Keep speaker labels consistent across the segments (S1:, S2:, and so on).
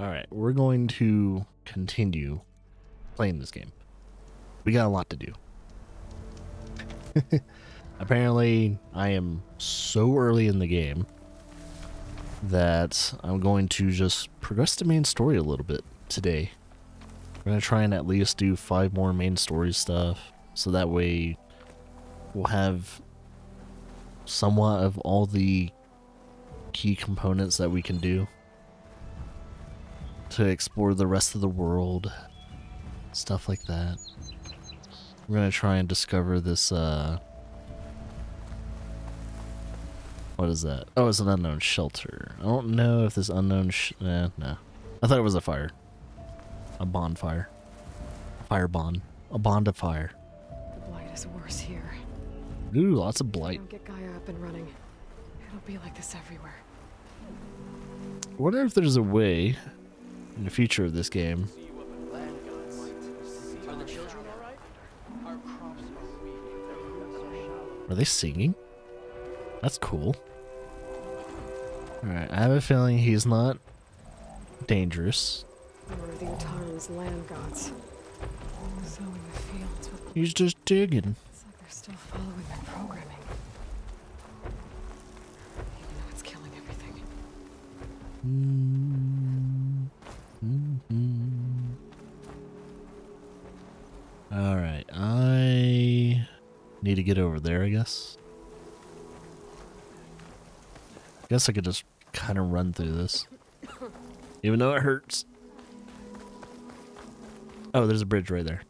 S1: Alright, we're going to continue playing this game. We got a lot to do. Apparently, I am so early in the game that I'm going to just progress the main story a little bit today. We're going to try and at least do 5 more main story stuff, so that way we'll have somewhat of all the key components that we can do to explore the rest of the world, stuff like that. We're gonna try and discover this, what is that? Oh, it's an unknown shelter. I don't know if this unknown no. I thought it was a fire. A bonfire. A fire bond. A bond of fire.
S2: The blight is worse here.
S1: Ooh, lots of blight.
S2: Don't get Gaia up and running. It'll be like this everywhere.
S1: I wonder if there's a way in the future of this game. Are they singing? That's cool. Alright, I have a feeling he's not dangerous.
S2: Or the Utaru's land gods. Sowing the fields with...
S1: He's just digging.
S2: It's like they're still following their programming. Even though it's killing everything.
S1: Alright, I need to get over there, I guess. Guess I could just kind of run through this. Even though it hurts. Oh, there's a bridge right there.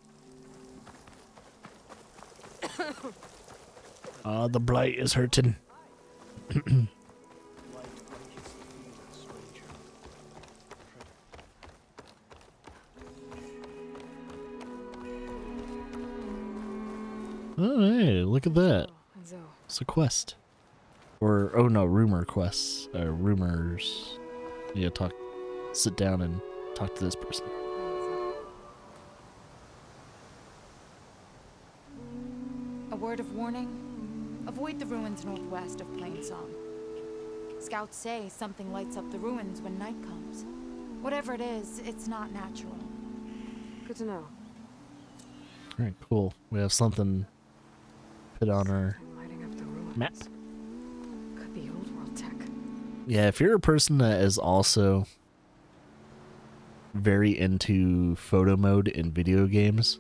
S1: Ah, the blight is hurting. Oh, hey, look at that.
S2: And Zoe.
S1: It's a quest. Or, oh no, rumor quests. Rumors. Yeah, sit down and talk to this person.
S3: A word of warning. Avoid the ruins northwest of Plainsong. Scouts say something lights up the ruins when night comes. Whatever it is, it's not natural.
S2: Good to know.
S1: Alright, cool. We have something put on our
S2: Lighting up the ruins.
S1: map.
S2: Could be old world tech.
S1: Yeah, if you're a person that is also very into photo mode in video games,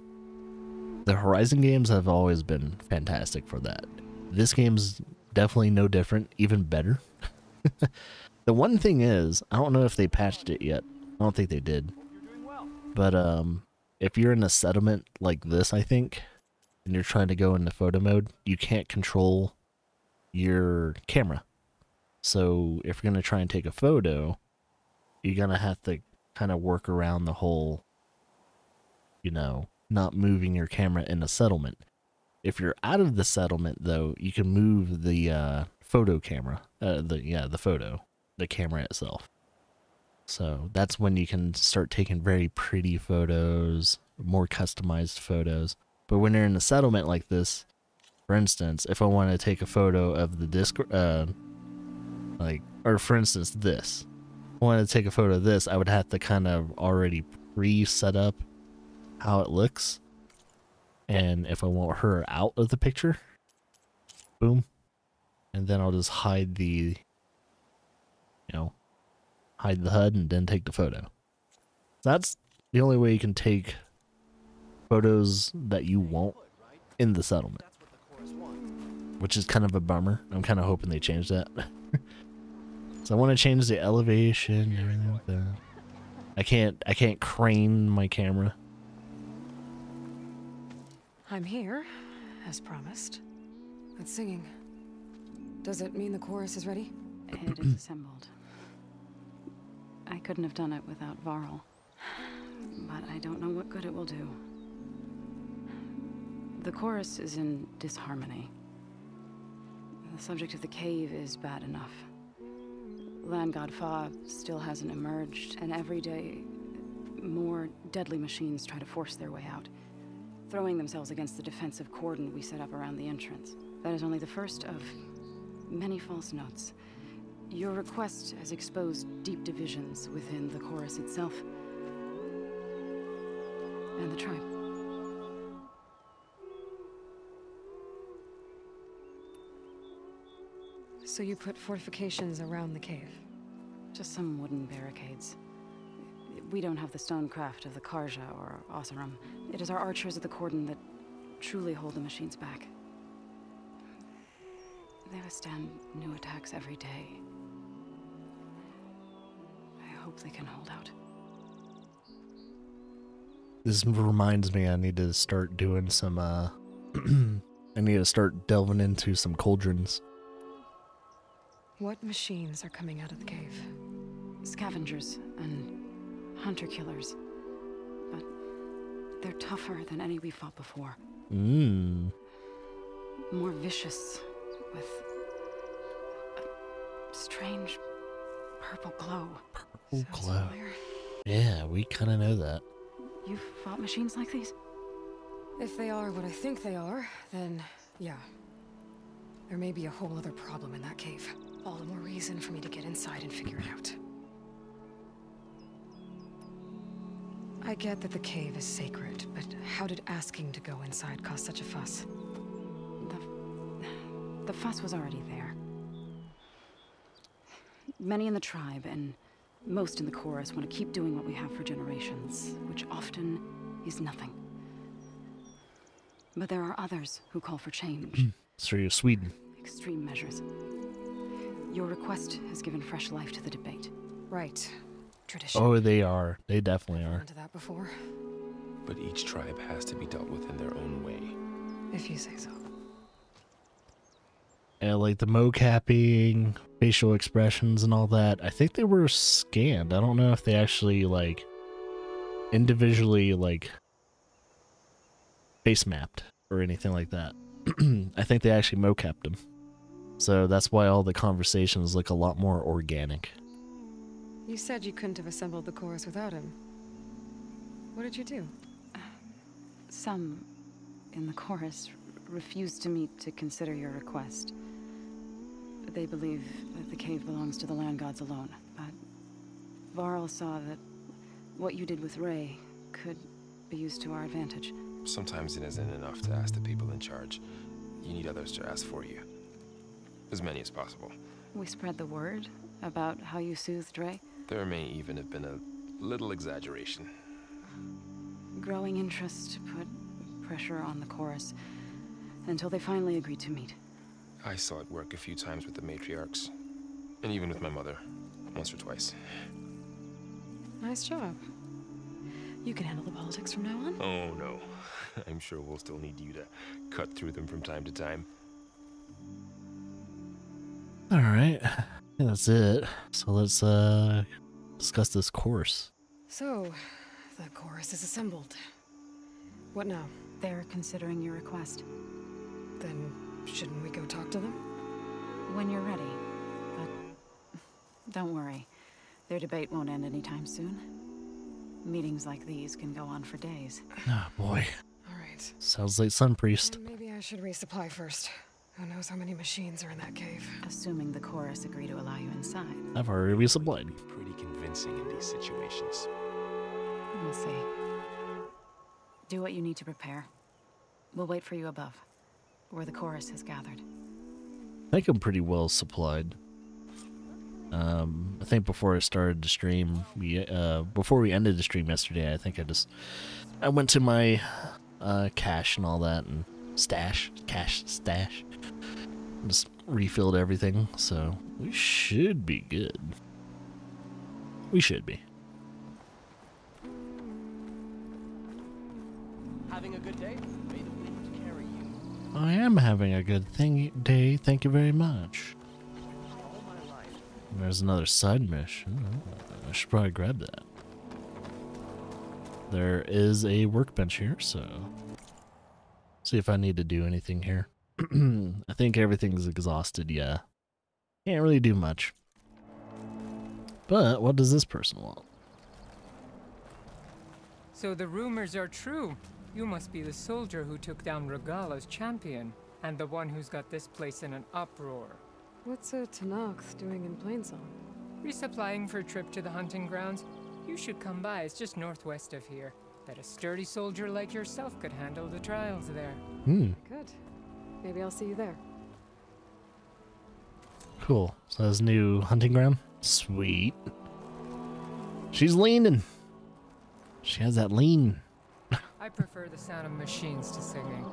S1: the Horizon games have always been fantastic for that. This game's definitely no different, even better. The one thing is, I don't know if they patched it yet. I don't think they did. But if you're in a settlement like this, I think, and you're trying to go into photo mode, you can't control your camera. So if you're going to try and take a photo, you're going to have to kind of work around the whole, you know, not moving your camera in a settlement. If you're out of the settlement, though, you can move the photo camera, the camera itself. So that's when you can start taking very pretty photos, more customized photos. But when you're in a settlement like this, for instance, if I want to take a photo of the disc, or for instance, this. If I wanted to take a photo of this, I would have to kind of already pre-set up how it looks. And if I want her out of the picture, boom. And then I'll just hide the, hide the HUD and then take the photo. That's the only way you can take photos that you want in the settlement. Which is kind of a bummer. I'm kind of hoping they change that. So I want to change the elevation and everything like that. I can't crane my camera.
S2: I'm here, as promised. It's singing. Does it mean the chorus is ready?
S4: It is assembled. I couldn't have done it without Varl. But I don't know what good it will do. The chorus is in disharmony. The subject of the cave is bad enough. Land God Fa still hasn't emerged, and every day more deadly machines try to force their way out, throwing themselves against the defensive cordon we set up around the entrance. That is only the first of many false notes. Your request has exposed deep divisions within the chorus itself and the tribe.
S2: So you put fortifications around the cave?
S4: Just some wooden barricades. We don't have the stonecraft of the Karja or Oseram. It is our archers of the cordon that truly hold the machines back. They withstand new attacks every day. I hope they can hold out.
S1: This reminds me I need to start doing some, I need to start delving into some cauldrons.
S2: What machines are coming out of the cave?
S4: Scavengers and hunter-killers. But they're tougher than any we fought before.
S1: Mmm.
S4: More vicious, with a strange purple glow.
S1: Purple
S2: Sounds
S1: glow.
S2: familiar.
S1: Yeah, we kind of know that.
S4: You've fought machines like these?
S2: If they are what I think they are, then yeah. There may be a whole other problem in that cave. All the more reason for me to get inside and figure it out. I get that the cave is sacred, but how did asking to go inside cause such a fuss?
S4: The fuss was already there. Many in the tribe, and most in the chorus, want to keep doing what we have for generations, which often is nothing. But there are others who call for change.
S1: So you're Sweden.
S4: Extreme measures. Your request has given fresh life to the debate.
S2: Right. Tradition.
S1: Oh, they are. They definitely
S2: I've
S1: are.
S2: been to that before.
S5: But each tribe has to be dealt with in their own way.
S2: If you say so.
S1: Yeah, like the mocapping, facial expressions and all that. I think they were scanned. I don't know if they actually, like, individually, like, face mapped or anything like that. I think they actually mocapped them. So that's why all the conversations look a lot more organic.
S2: You said you couldn't have assembled the chorus without him. What did you do?
S4: Some in the chorus refused to meet to consider your request. They believe that the cave belongs to the land gods alone, but Varl saw that what you did with Ray could be used to our advantage.
S5: Sometimes it isn't enough to ask the people in charge. You need others to ask for you. As many as possible.
S4: We spread the word about how you soothed Ray.
S5: There may even have been a little exaggeration.
S4: Growing interest put pressure on the chorus until they finally agreed to meet.
S5: I saw it work a few times with the matriarchs. And even with my mother. Once or twice.
S2: Nice job. You can handle the politics from now on?
S5: Oh no. I'm sure we'll still need you to cut through them from time to time.
S1: Alright. I think that's it. So let's discuss this course.
S2: So, the chorus is assembled. What now?
S4: They're considering your request.
S2: Then, shouldn't we go talk to them?
S4: When you're ready. But don't worry. Their debate won't end anytime soon. Meetings like these can go on for days.
S1: Oh boy.
S2: Alright.
S1: Sounds like Sun Priest.
S2: Maybe I should resupply first. Who knows how many machines are in that cave?
S4: Assuming the chorus agree to allow you inside.
S1: I've already resupplied.
S5: Pretty convincing in these situations.
S4: We'll see. Do what you need to prepare. We'll wait for you above, where the chorus has gathered.
S1: I think I'm pretty well supplied. I think before I started the stream, before we ended the stream yesterday, I think I went to my cache and all that and stash, just refilled everything, so we should be good. We should be.
S6: Having a good day? May the wind carry you.
S1: I am having a good day, thank you very much.
S6: All my life.
S1: There's another side mission. I should probably grab that. There is a workbench here, so see if I need to do anything here. I think everything's exhausted, yeah. Can't really do much. But what does this person want?
S7: So the rumors are true. You must be the soldier who took down Regala's champion, and the one who's got this place in an uproar.
S2: What's a Tanakh doing in Plainsong?
S7: Resupplying for a trip to the hunting grounds. You should come by. It's just northwest of here. Bet a sturdy soldier like yourself could handle the trials there.
S1: Hmm.
S2: Good. Maybe I'll see you there.
S1: Cool. So that's new hunting ground. Sweet. She's leaning. She has that lean.
S7: I prefer the sound of machines to singing.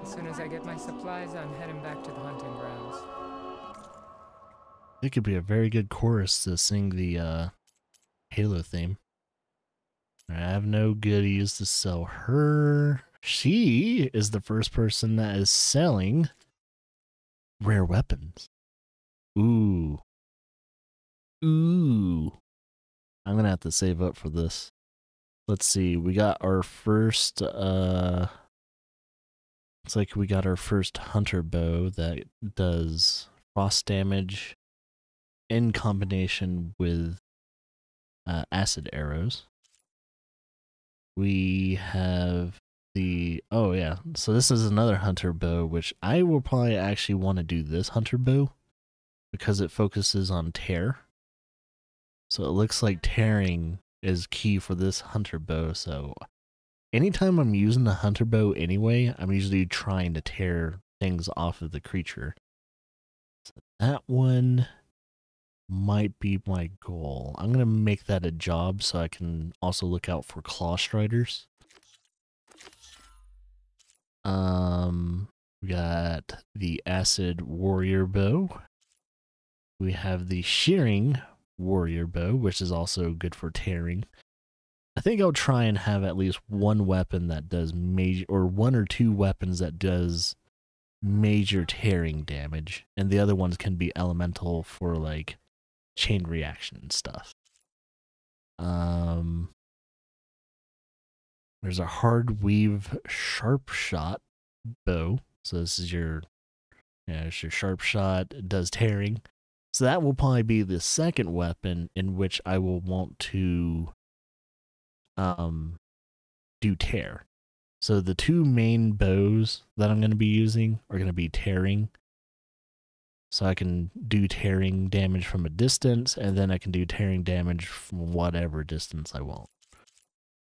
S7: As soon as I get my supplies, I'm heading back to the hunting grounds.
S1: It could be a very good chorus to sing the Halo theme. I have no goodies to sell her. She is the first person that is selling rare weapons. Ooh. Ooh. I'm gonna have to save up for this. Let's see, we got our first looks like we got our first hunter bow that does frost damage in combination with acid arrows. We have the, oh yeah, so this is another hunter bow, which I will probably actually want to do this hunter bow because it focuses on tear. So it looks like tearing is key for this hunter bow. So anytime I'm using a hunter bow anyway, I'm usually trying to tear things off of the creature. So that one might be my goal. I'm going to make that a job so I can also look out for claw striders. We got the acid warrior bow. We have the shearing warrior bow, which is also good for tearing. I think I'll try and have at least one weapon that does major, or one or two weapons that does major tearing damage, and the other ones can be elemental for like chain reaction and stuff. There's a hard weave sharp shot bow. So this is your, it's your sharp shot. It does tearing. So that will probably be the second weapon in which I will want to do tear. So the two main bows that I'm going to be using are going to be tearing. So I can do tearing damage from a distance, and then I can do tearing damage from whatever distance I want.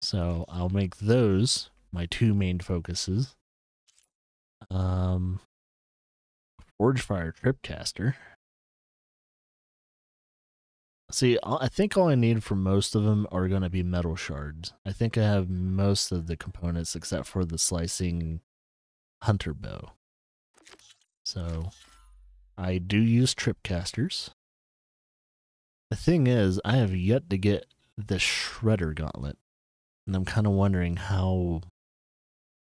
S1: So I'll make those my two main focuses. Forge Fire Tripcaster. See, I think all I need for most of them are going to be metal shards. I think I have most of the components except for the slicing hunter bow. So I do use tripcasters. The thing is, I have yet to get the shredder gauntlet, and I'm kind of wondering how,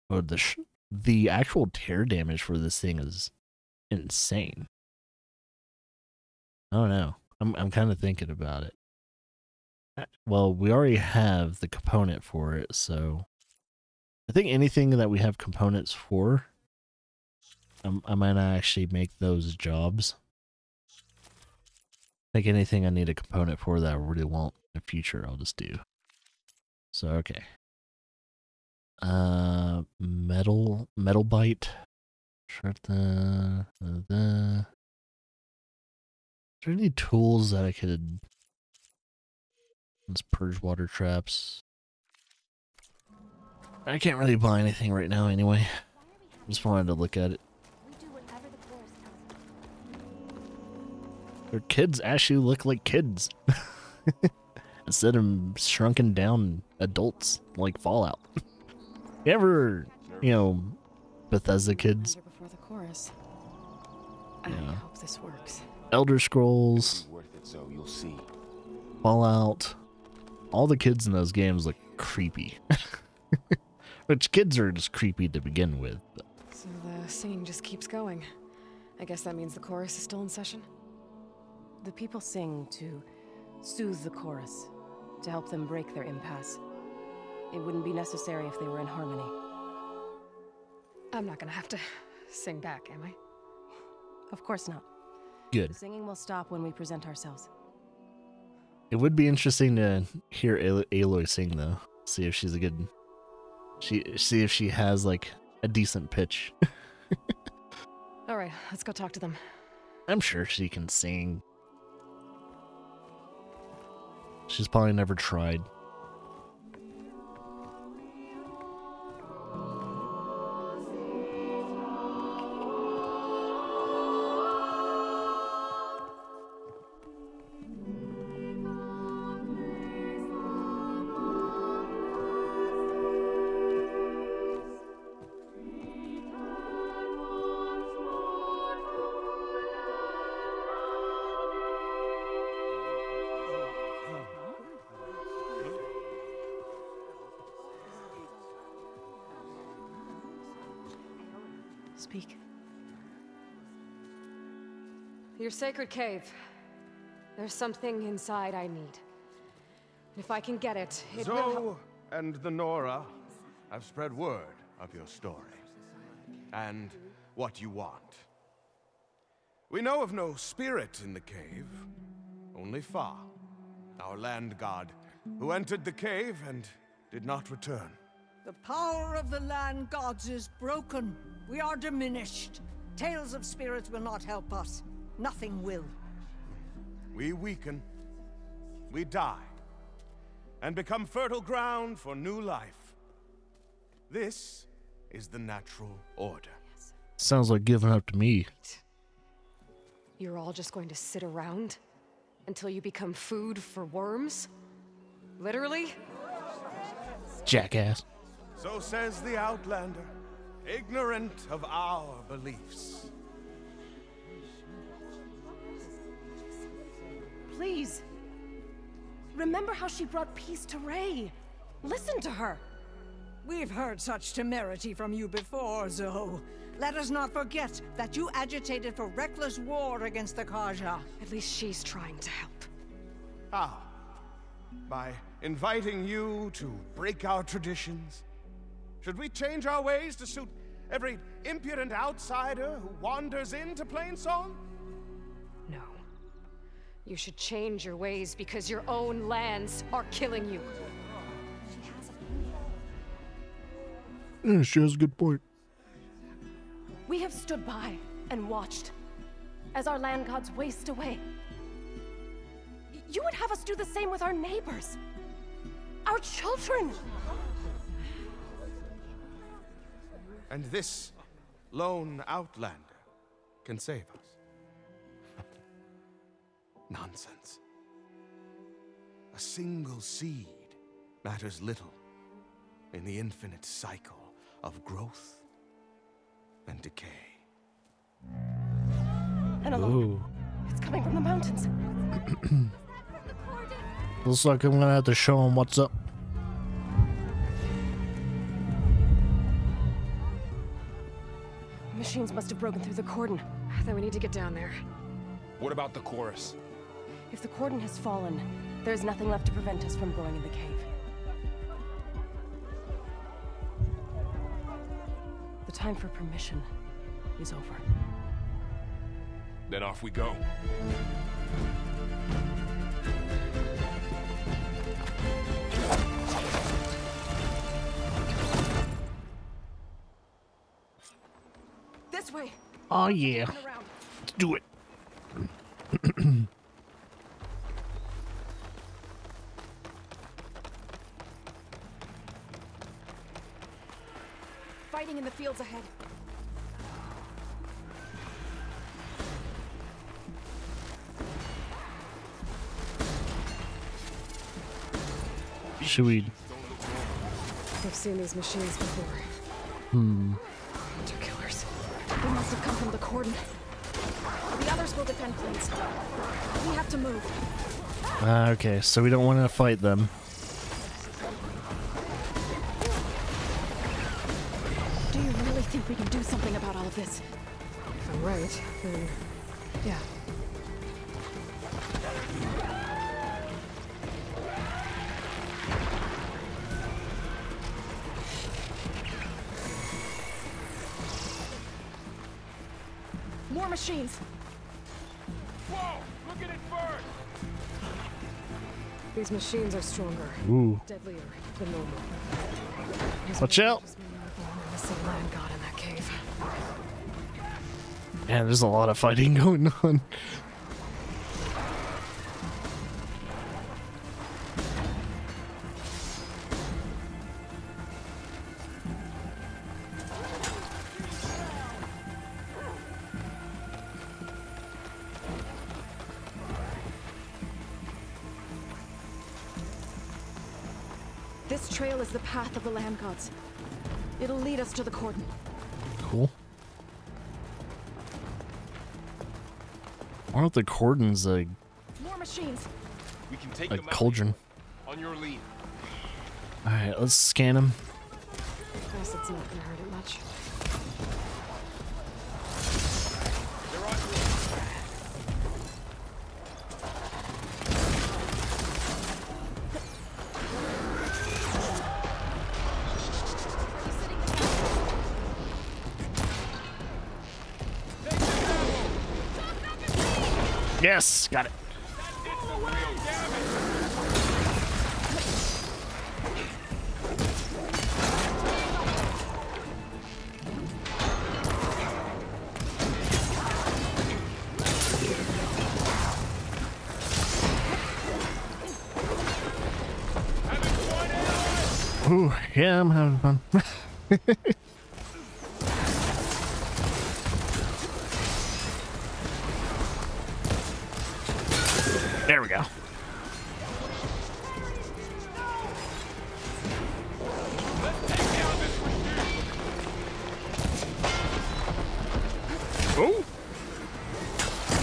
S1: or the actual tear damage for this thing is insane. I don't know. I'm kind of thinking about it. Well, we already have the component for it, so I think anything that we have components for, I might not actually make those jobs. I think anything I need a component for that I really want in the future, I'll just do. So, okay. Metal bite. Is there any tools that I could... Let's purge water traps. I can't really buy anything right now anyway. Just wanted to look at it. Their kids actually look like kids. Instead of shrunken down adults like Fallout. You ever, Bethesda kids?
S4: Before the chorus. I
S1: Yeah.
S4: hope this works.
S1: Elder Scrolls,
S8: Worth it, so you'll see.
S1: Fallout. All the kids in those games look creepy. Which kids are just creepy to begin with. But
S2: So the singing just keeps going. I guess that means the chorus is still in session?
S9: The people sing to soothe the chorus, to help them break their impasse. It wouldn't be necessary if they were in harmony.
S2: I'm not gonna have to sing back, am I?
S9: Of course not.
S1: good.
S9: The singing will stop when we present ourselves.
S1: It would be interesting to hear Aloy sing though. See if she's a good. See if she has like a decent pitch.
S2: Alright, let's go talk to them.
S1: I'm sure she can sing. She's probably never tried.
S9: Speak.
S2: Your sacred cave. There's something inside I need. If I can get it, it will help.
S8: And the Nora have spread word of your story, and what you want. We know of no spirit in the cave, only Fa, our land god, who entered the cave and did not return.
S10: The power of the land gods is broken. We are diminished. Tales of spirits will not help us. Nothing will.
S8: We weaken, we die, and become fertile ground for new life. This is the natural order.
S1: Sounds like giving up to me.
S2: You're all just going to sit around until you become food for worms? Literally?
S1: Jackass.
S8: So says the Outlander, ignorant of our beliefs.
S9: Please. Remember how she brought peace to Ray. Listen to her.
S10: We've heard such temerity from you before, Zoe. Let us not forget that you agitated for reckless war against the Kaja.
S2: At least she's trying to help.
S8: How? By inviting you to break our traditions? Should we change our ways to suit every impudent outsider who wanders into Plainsong?
S2: No. You should change your ways because your own lands are killing you.
S1: Yeah, she has a good point.
S9: We have stood by and watched as our land gods waste away. You would have us do the same with our neighbors, our children.
S8: And this lone outlander can save us. Nonsense. A single seed matters little in the infinite cycle of growth and decay.
S9: An alarm. It's coming from the mountains.
S1: Looks like I'm gonna have to show him what's up.
S9: Machines must have broken through the cordon.
S2: Then we need to get down there.
S5: What about the chorus?
S9: If the cordon has fallen, there's nothing left to prevent us from going in the cave. The time for permission is over.
S5: Then off we go.
S9: This way.
S1: Oh yeah. Let's do it.
S3: Fighting in the fields ahead.
S1: Should we?
S2: I've seen these machines before. Hunter killers.
S3: They must have come from the cordon. The others will defend Plains. We have to move.
S1: Okay, so we don't want to fight them.
S3: Do you really think we can do something about all of this?
S2: If I'm right, then yeah.
S3: More machines.
S5: Whoa! Look at it burn!
S2: These machines are stronger,
S1: Ooh.
S2: deadlier than normal.
S1: Watch out!
S2: Just mean we're the missing land god in that cave.
S1: Yeah, there's a lot of fighting going on.
S9: This trail is the path of the land gods. It'll lead us to the cordon.
S1: Cool. Why aren't the cordons like
S9: More machines.
S5: We can take
S1: a
S5: them out
S1: cauldron?
S5: on your lead.
S1: Alright, let's scan them.
S2: Guess it's not gonna hurt it much.
S5: They're on
S1: Yes, got it. Ooh, yeah, I'm having fun. There we go. Oh!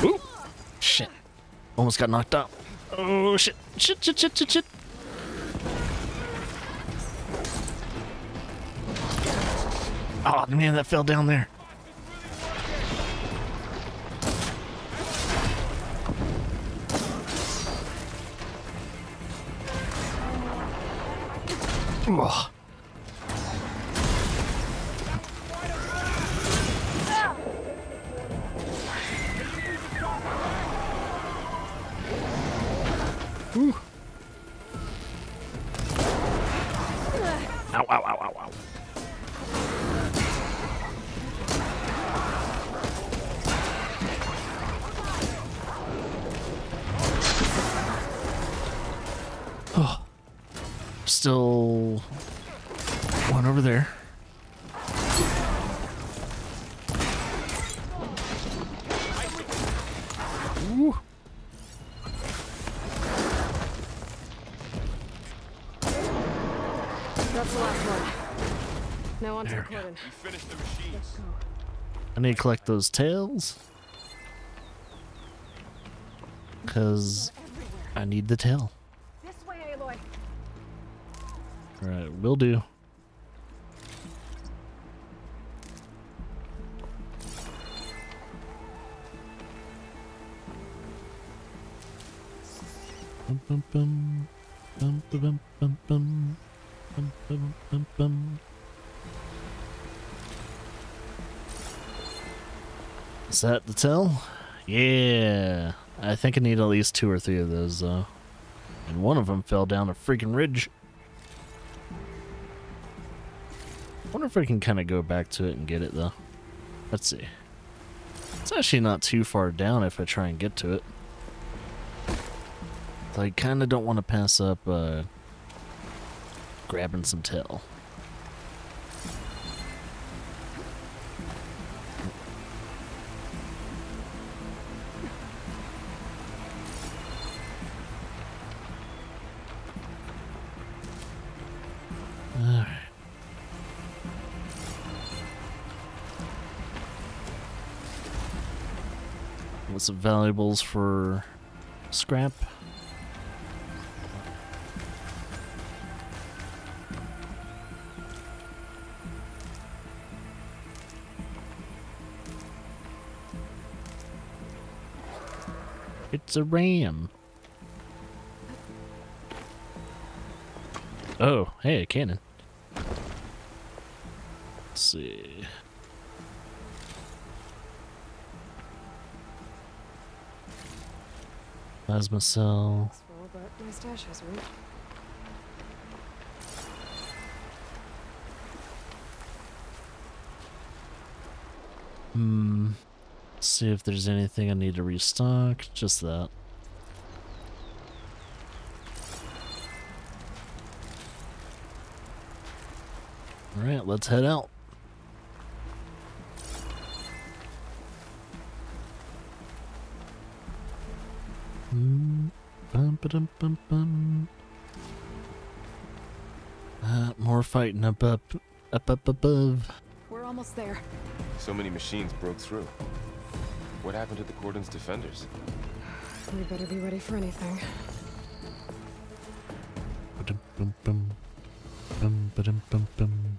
S1: Ooh! Shit. Almost got knocked out. Oh, shit. Shit, shit, shit, shit, shit. Oh, man, that fell down there. Ugh. Ooh. Ow, ow, ow, ow, ow. Oh. Still one over there. Ooh.
S2: That's the last one. Now on to the cordon.
S5: We finished the machines.
S1: I need to collect those tails. Because I need the tail.
S9: This way, Aloy.
S1: Alright, will do. Bum, bum, bum. Bum, bum, bum, bum, bum. Bum, bum, bum, bum. Is that the tail? Yeah. I think I need at least 2 or 3 of those though. And one of them fell down a freaking ridge. I wonder if I can kind of go back to it and get it though. Let's see. It's actually not too far down if I try and get to it. So I kind of don't want to pass up grabbing some tail. Alright. What's some valuables for scrap? It's a ram. Oh, hey, a cannon. Let's see. Plasma cell.
S2: But my stash has room.
S1: See if there's anything I need to restock. Just that. Alright, let's head out. Bum, ba-dum, bum, bum. More fighting up above.
S3: We're almost there.
S5: So many machines broke through. What happened to the Cordon's defenders?
S2: We better be ready for anything.
S1: Ba-dum, bum, bum. Bum, ba-dum, bum, bum.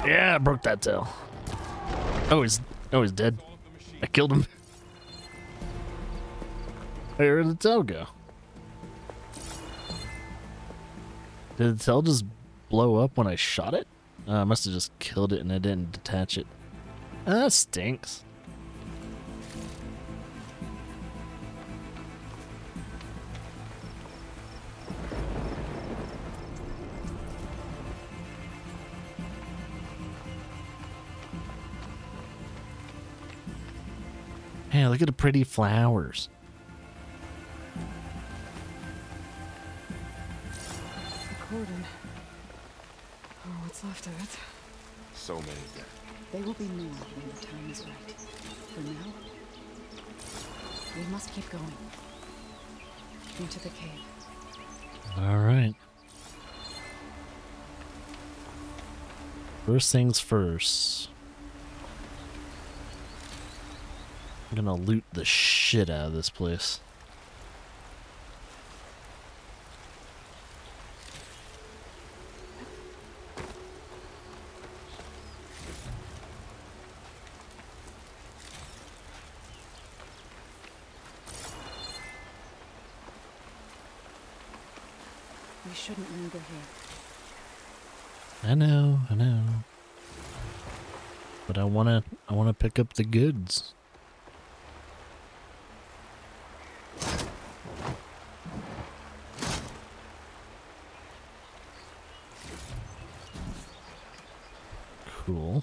S1: Yeah, I broke that tail. Oh, he's dead. I killed him. Hey, where did the tail go? Did the tail just blow up when I shot it? I must have just killed it and I didn't detach it. That stinks. Hey, look at the pretty flowers.
S2: The cordon. Oh, what's left of it?
S5: So many dead.
S4: They will be more when the time is right. For now, we must keep going. Into the cave.
S1: Alright. First things first. I'm gonna loot the shit out of this place.
S4: We shouldn't linger here.
S1: I know. But I wanna pick up the goods. Cool.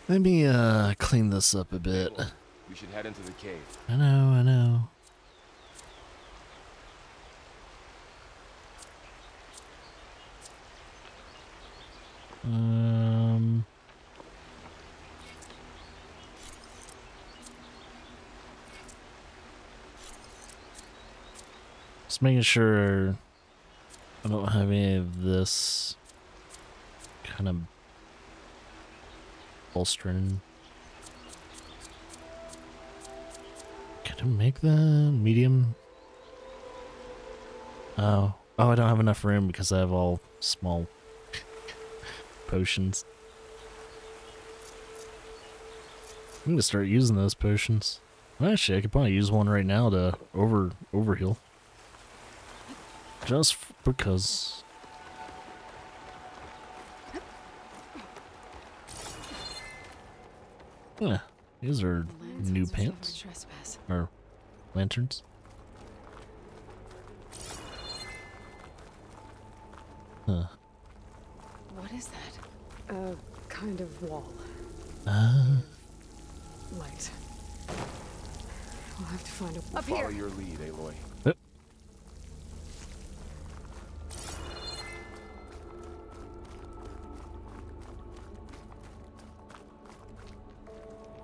S1: Let me clean this up a bit.
S5: We should head into the cave.
S1: I know. Just making sure I don't have any of this kind of bolstering. Can I make the medium? Oh, I don't have enough room because I have all small potions. I'm gonna start using those potions. Actually, I could probably use one right now to overheal. Just because. Yeah, these are new pants. Or lanterns. Huh.
S3: What is that?
S2: A kind of wall. Light. We'll have to find a...
S3: Up
S5: Follow
S3: here.
S5: your lead, Aloy.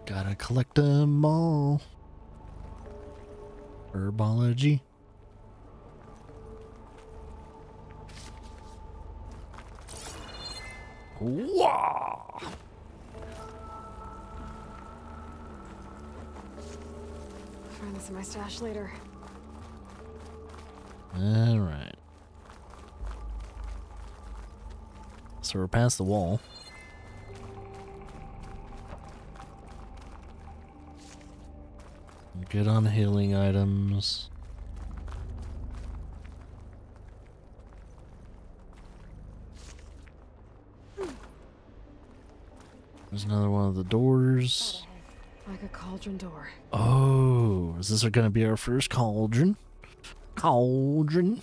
S1: Gotta collect them all. Herbology. Wow.
S2: Find this in my stash later.
S1: All right. So we're past the wall. Good on healing items. There's another one of the doors.
S2: Like a cauldron door.
S1: Oh, is this gonna be our first cauldron? Cauldron.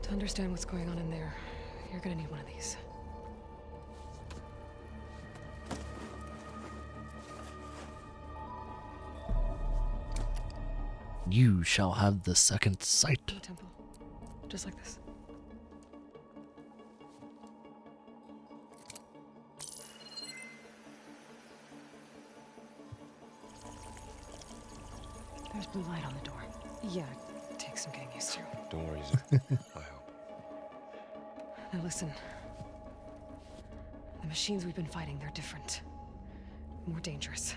S2: To understand what's going on in there, you're gonna need one of these.
S1: You shall have the second sight.
S2: In the temple. Just like this.
S4: There's blue light on the door.
S2: Yeah, it takes some getting used to.
S5: Don't worry, Zoe. I help.
S2: Now listen. The machines we've been fighting, they're different. More dangerous.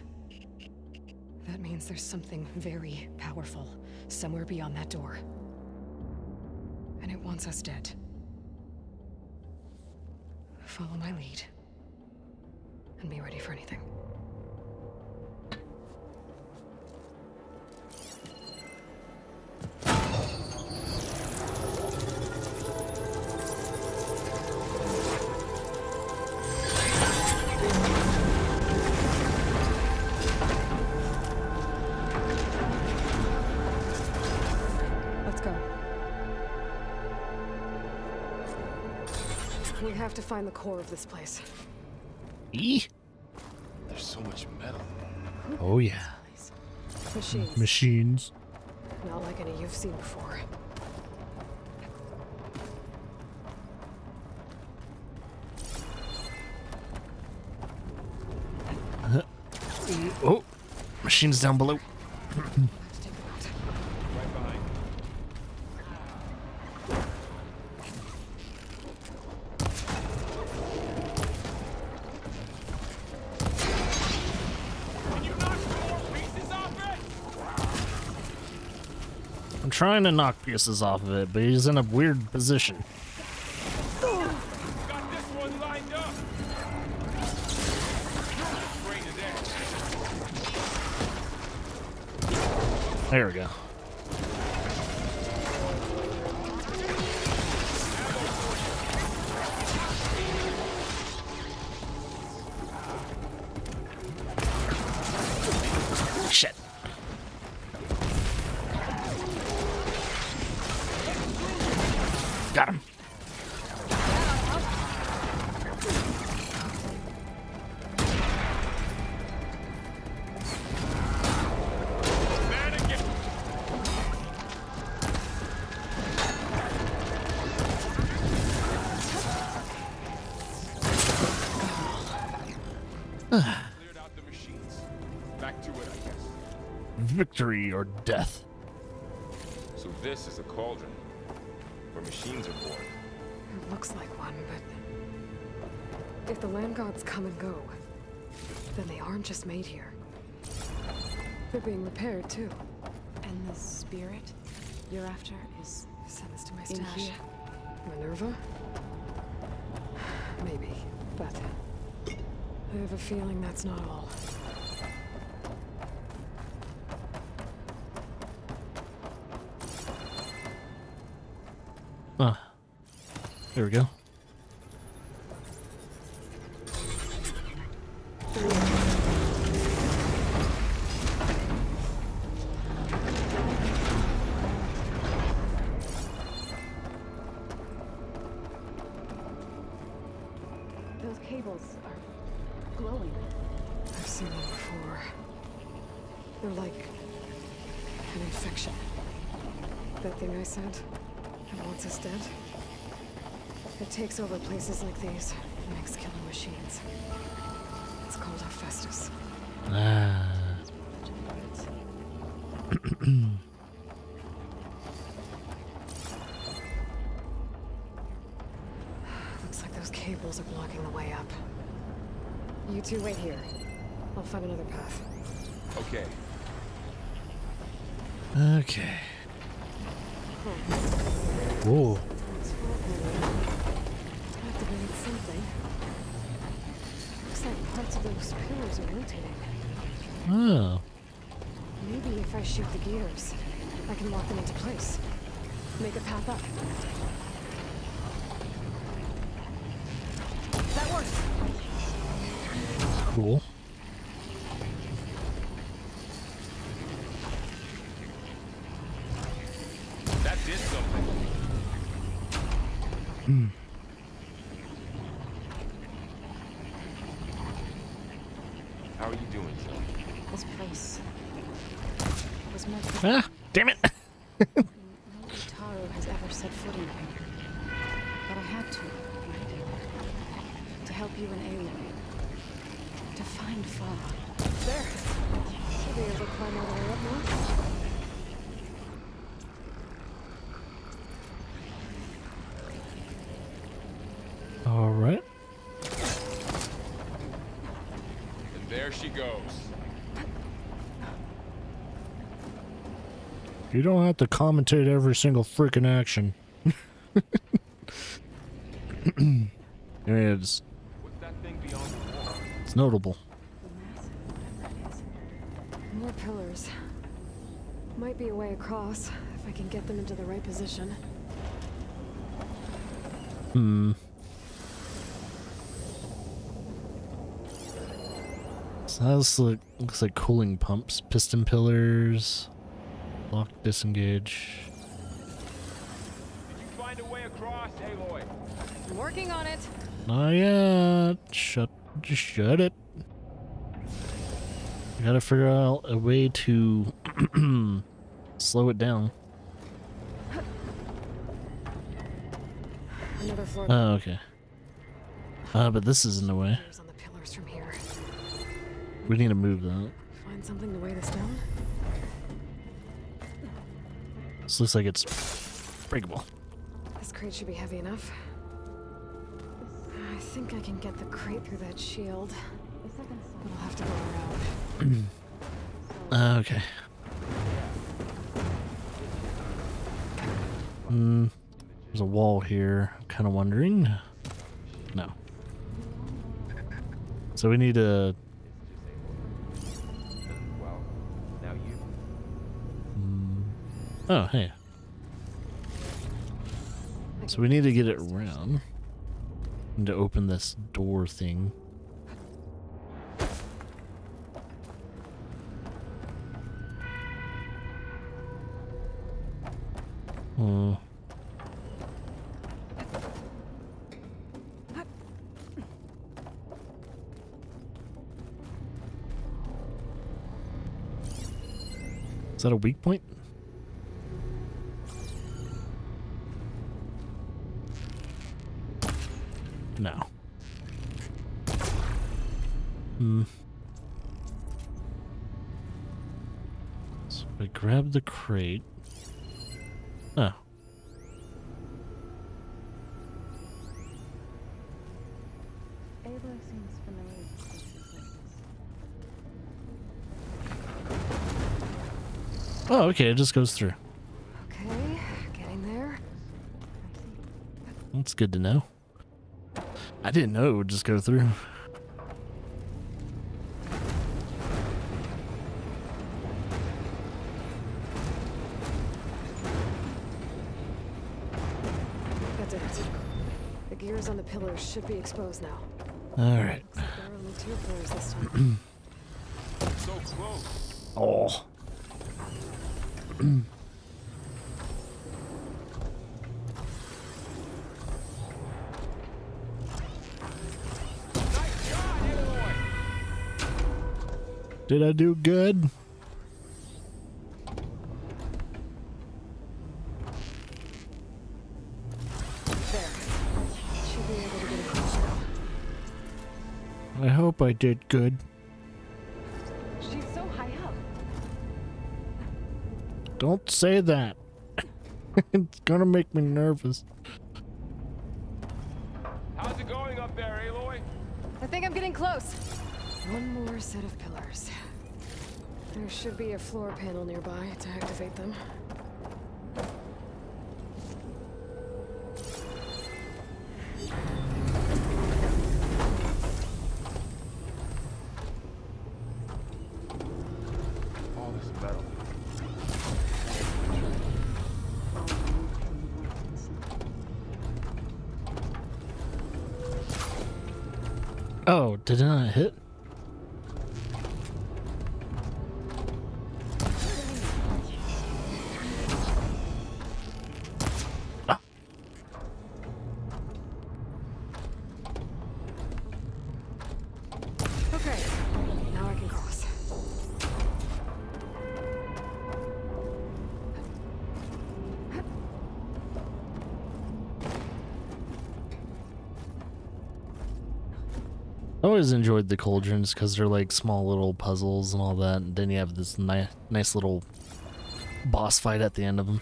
S2: That means there's something very powerful somewhere beyond that door. And it wants us dead. Follow my lead. And be ready for anything. We have to find the core of this place.
S1: There's
S5: so much metal.
S1: Oh yeah.
S2: Machines.
S1: Machines.
S2: Not like any you've seen before.
S1: Oh, machines down below. I'm trying to knock pieces off of it, but he's in a weird position.
S11: Got this one lined up.
S1: There we go. Shit. Got him.
S11: Cleared out the machines. Back to it, I guess.
S1: Victory or death.
S5: So this is a cauldron where machines are born.
S2: It looks like one, but if the land gods come and go, then they aren't just made here. They're being repaired too.
S4: And the spirit you're after is
S2: Send this to my
S4: in
S2: stash.
S4: here?
S2: Minerva? Maybe, but I have a feeling that's not all.
S1: There we go.
S4: Those cables are glowing.
S2: I've seen them before. They're like an infection. That thing I said, it wants us dead. It takes over places like these and makes killing machines. It's called Hephaestus. Looks like those cables are blocking the way up. You two wait here. I'll find another path.
S5: Okay.
S1: Okay. Whoa.
S2: Activated something. Looks like parts of those pillars are rotating.
S1: Oh.
S2: Maybe if I shoot the gears, I can lock them into place. Make a path up. That works.
S1: Cool.
S11: That did something.
S5: How are you doing, Jill?
S3: This place was meant for
S1: Ah, damn it.
S3: nobody Taro has ever set foot in here. But I had to. To help you and Aloy. To find Fa.
S2: There. Should be able to climb all the way up now.
S1: All right.
S11: And there she goes.
S1: You don't have to commentate every single freaking action. I mean,
S11: What's that thing beyond the wall?
S1: it's notable.
S2: More pillars. Might be a way across, if I can get them into the right position.
S1: So that's looks like cooling pumps, piston pillars, lock, disengage.
S11: Did you find a way across, Aloy?
S2: I'm working on it.
S1: Not yet. Just shut it. I gotta figure out a way to slow it down.
S2: Another floor.
S1: Oh, okay. But this is in the way.
S2: Pillars on the pillars from here.
S1: We need to move that.
S2: Find something to weigh this down.
S1: This looks like it's breakable.
S2: This crate should be heavy enough. I think I can get the crate through that shield. But I'll have to go around.
S1: Okay. There's a wall here. I'm kind of wondering. No. So we need to.
S5: Well, now you.
S1: Oh, hey. So we need to get it around. Need to open this door thing. Oh. Is that a weak point? No. So I grab the crate. Oh.
S4: Aloy seems familiar with places like this.
S1: Oh, okay, it just goes through.
S2: Okay, getting there.
S1: That's good to know. I didn't know it would just go through.
S2: That did it. The gears on the pillars should be exposed now.
S1: All right.
S2: Looks like there are only 2 pillars this time.
S11: So close.
S1: Oh.
S11: Nice shot, Aloy.
S1: Did I do good?
S2: There. Should be able to get across now.
S1: I hope I did good.
S9: She's so high up.
S1: Don't say that. It's gonna make me nervous.
S11: How's it going up there, Aloy?
S2: I think I'm getting close. One more set of pillars. There should be a floor panel nearby to activate them.
S11: All this
S5: metal.
S1: Oh, did it not hit? Ah.
S2: Okay, now I can cross.
S1: I always enjoyed the cauldrons because they're like small little puzzles and all that, and then you have this nice little boss fight at the end of them.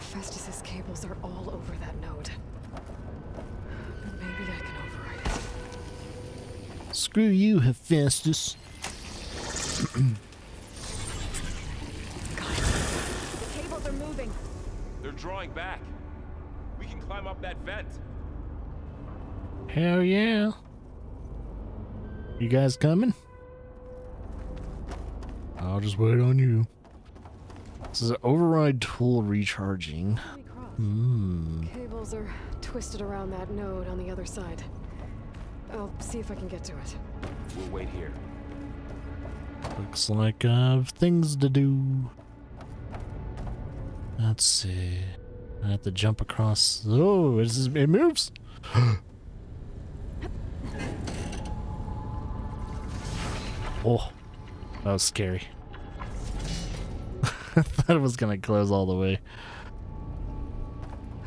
S2: Festus's cables are all over that node. Maybe I can override it.
S1: Screw you, Hephaestus.
S3: The cables are moving.
S11: They're drawing back. We can climb up that vent.
S1: Hell yeah. You guys coming? I'll just wait on you. This is an override tool recharging.
S2: Cables are twisted around that node on the other side. I'll see if I can get to it.
S11: We'll wait here.
S1: Looks like I have things to do. Let's see. I have to jump across. Oh, it moves. Oh, that was scary. I thought it was gonna close all the way.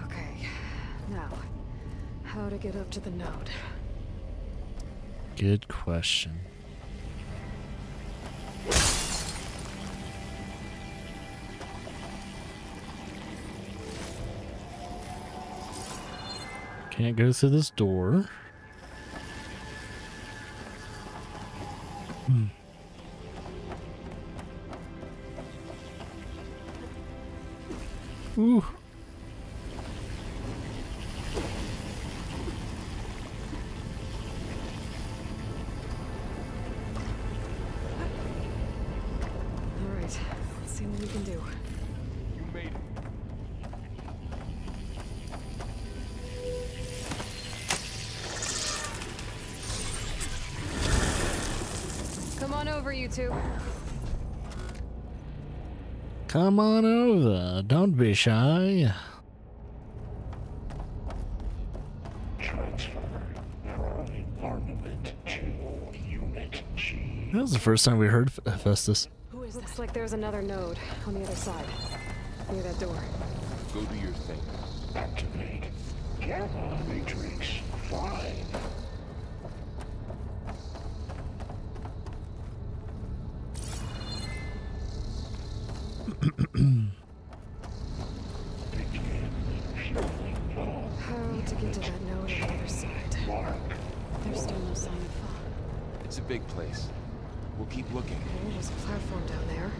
S2: Okay, now, how to get up to the node?
S1: Good question. Can't go through this door. Ooh.
S2: All right, let's see what we can do.
S11: You made it.
S2: Come on over, you two.
S1: Come on over. Don't be shy.
S12: Transfer prime armament to Unit G.
S1: That was the first time we heard Festus.
S2: Looks like there's another node on the other side, near that door.
S11: Go do your thing.
S12: Activate Gamma Matrix 5.
S2: How to get to that node on the other side? There's still no sign of fog.
S5: It's a big place. We'll keep looking.
S2: Okay, there's a platform down there.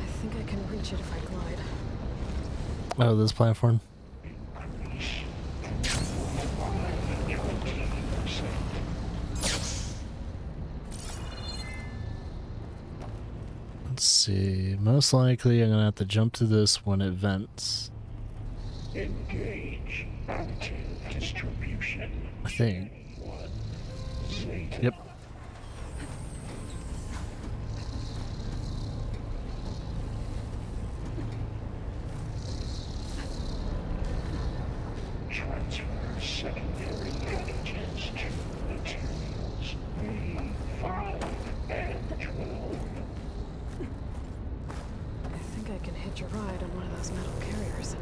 S2: I think I can reach it if I glide.
S1: Oh, this platform. Let's see. Most likely I'm gonna have to jump to this when it vents.
S12: Engage active distribution.
S1: I think.
S12: Satan.
S1: Yep.
S12: Transfer secondary antigens to materials B5 and 12.
S2: I think I can hitch a ride on one of those metal carriers.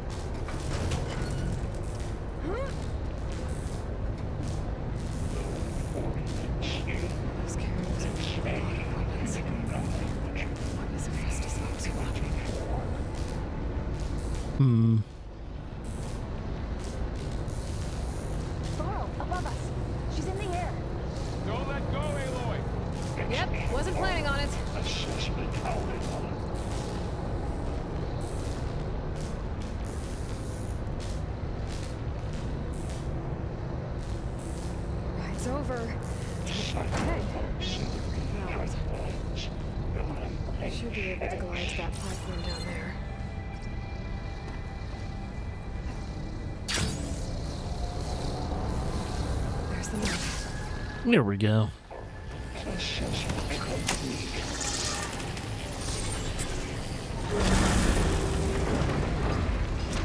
S2: Those carriers are full of weapons. What is Festus up to?
S9: Burrow, above us. She's in the air.
S11: Don't let go, Aloy!
S2: Yep, wasn't planning on it.
S12: Assessment outcome.
S2: Ride's over. Hey. Now, Should be able to glide to that platform down there. There's the map.
S1: There we go.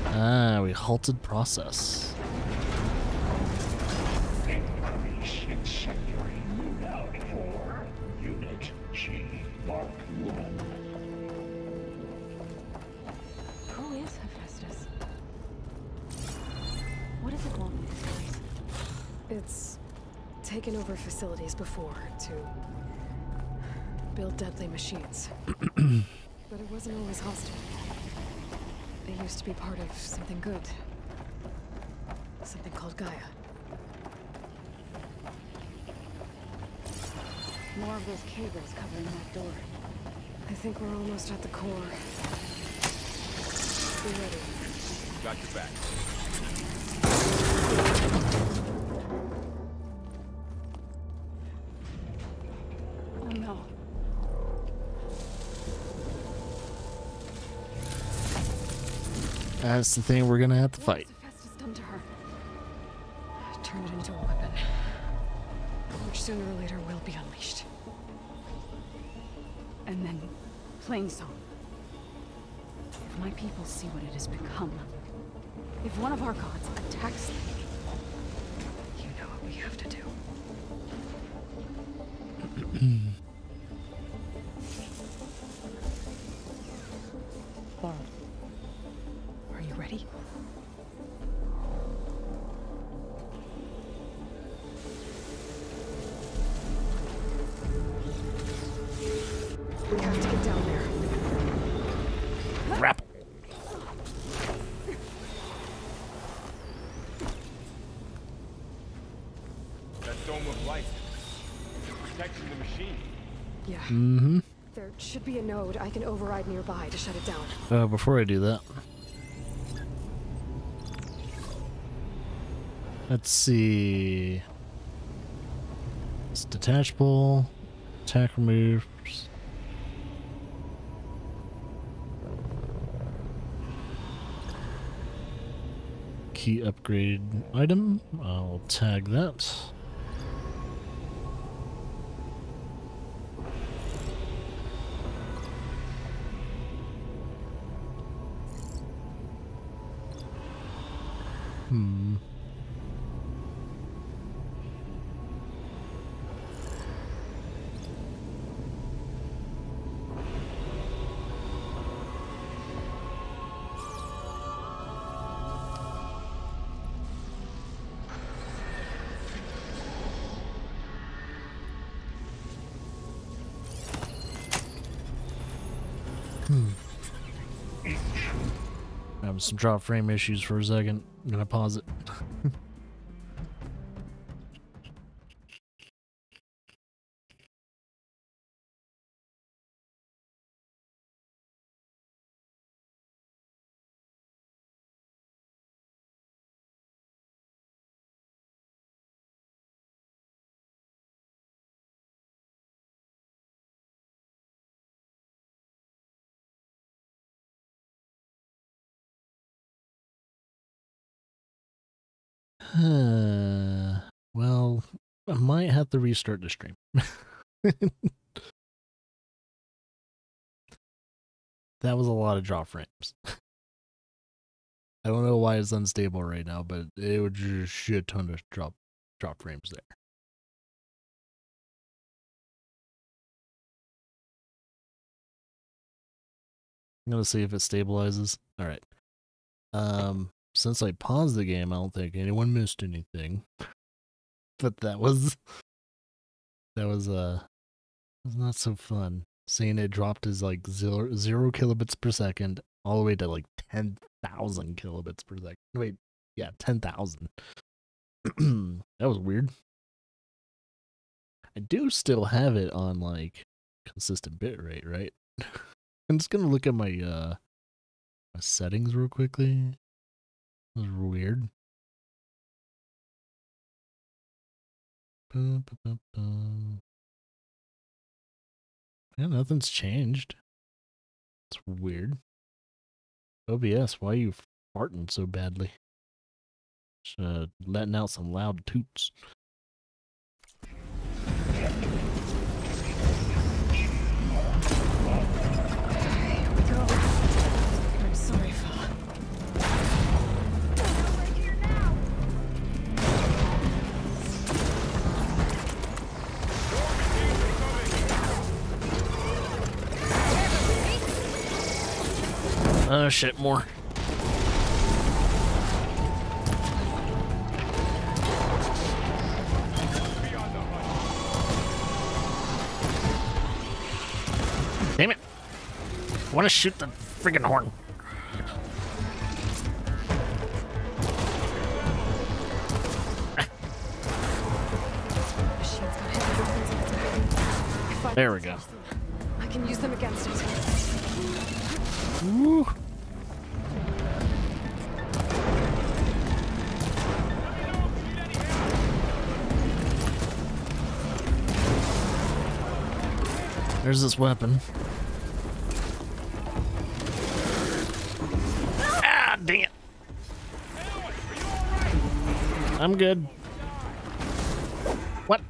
S1: Ah, we halted process.
S12: Increase incendiary loadout for Unit G Mark 1.
S4: Who is Hephaestus? What does it want with this place?
S2: It's taken over facilities before to build deadly machines. But it wasn't always hostile. It used to be part of something good. Something called Gaia.
S4: More of those cables covering that door.
S2: I think we're almost at the core. Be ready.
S11: Got your back.
S4: Oh no.
S1: That's the thing we're gonna have to fight.
S4: What has Hephaestus done to her?
S2: Turn it into a weapon. Which sooner or later will be unleashed.
S4: And then, plain song. If my people see what it has become, if one of our gods attacks them,
S2: You know what we have to do. Are you ready? We have to get down there.
S1: Rap.
S11: That dome of light. It's protecting the machine.
S2: Yeah.
S1: Mm-hmm.
S2: There should be a node I can override nearby to shut it down.
S1: Before I do that, let's see. It's detachable, attack removes. Key upgrade item. I'll tag that. Having some drop frame issues for a second. I'm gonna pause it. Well, I might have to restart the stream. That was a lot of drop frames. I don't know why it's unstable right now, but it would just shit ton of drop frames there. I'm gonna see if it stabilizes. All right. Since I paused the game, I don't think anyone missed anything. But that was not so fun. Seeing it dropped as like zero kilobits per second all the way to like 10,000 kilobits per second. Wait, yeah, 10,000. That was weird. I do still have it on like consistent bitrate, right? I'm just gonna look at my my settings real quickly. That was weird. Yeah, nothing's changed. It's weird. OBS, why are you farting so badly? Just, letting out some loud toots.
S2: Here we go. I'm sorry, Fa.
S1: Oh shit, more. Damn it. I want to shoot the friggin' horn. There we go.
S2: I can use them against it.
S1: Woo. There's this weapon. Ah, dang it. I'm good. What?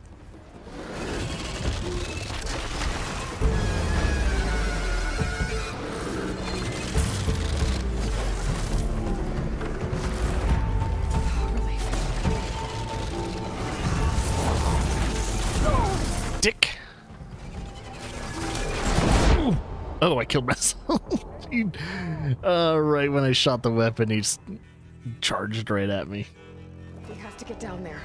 S1: Dick. Oh, I killed myself. Right when I shot the weapon, he just charged right at me.
S2: We have to get down there.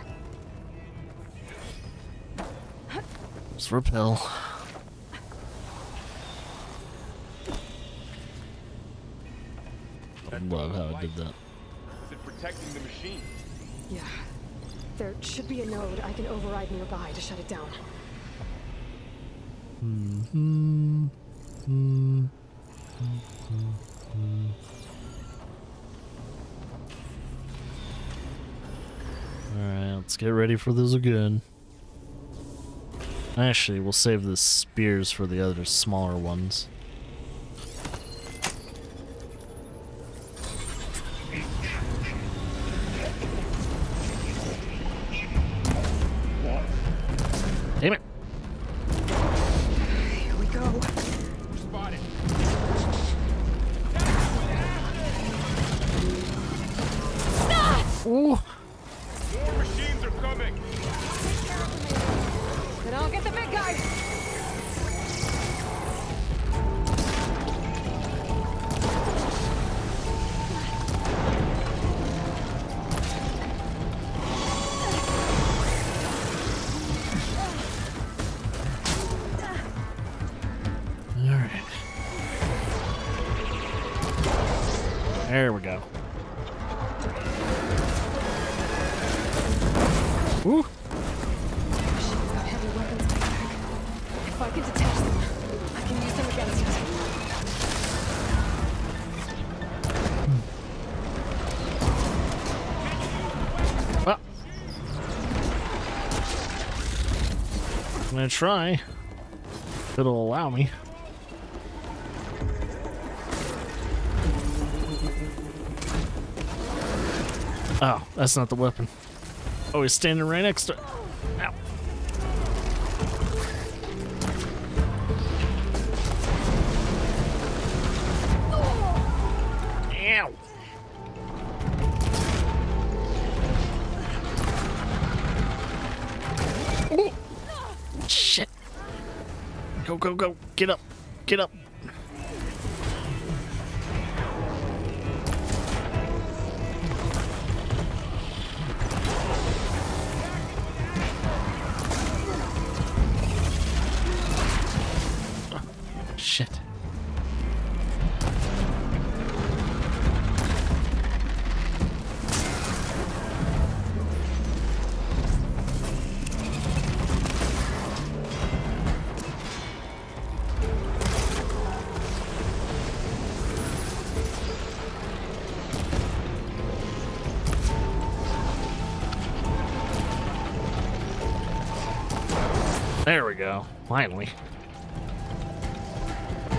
S1: Just repel. I love how I did that.
S11: Is it protecting the machine?
S2: Yeah. There should be a node I can override nearby to shut it down.
S1: Alright, let's get ready for this again. Actually, we'll save the spears for the other smaller ones. Damn it!
S2: Here we go.
S11: Spotted.
S1: Ooh!
S11: More machines are coming.
S2: Then I'll get the big guy.
S1: Alright. There we go. Ooh!
S2: Machine's got heavy weapons in the back. If I can detach them, I can use them against it.
S1: Well, I'm gonna try. If it'll allow me. Oh, that's not the weapon. Oh, he's standing right next to it. Ow. Ow. Ooh. Shit. Go, go, go. Get up. Get up. Shit. There we go. Finally.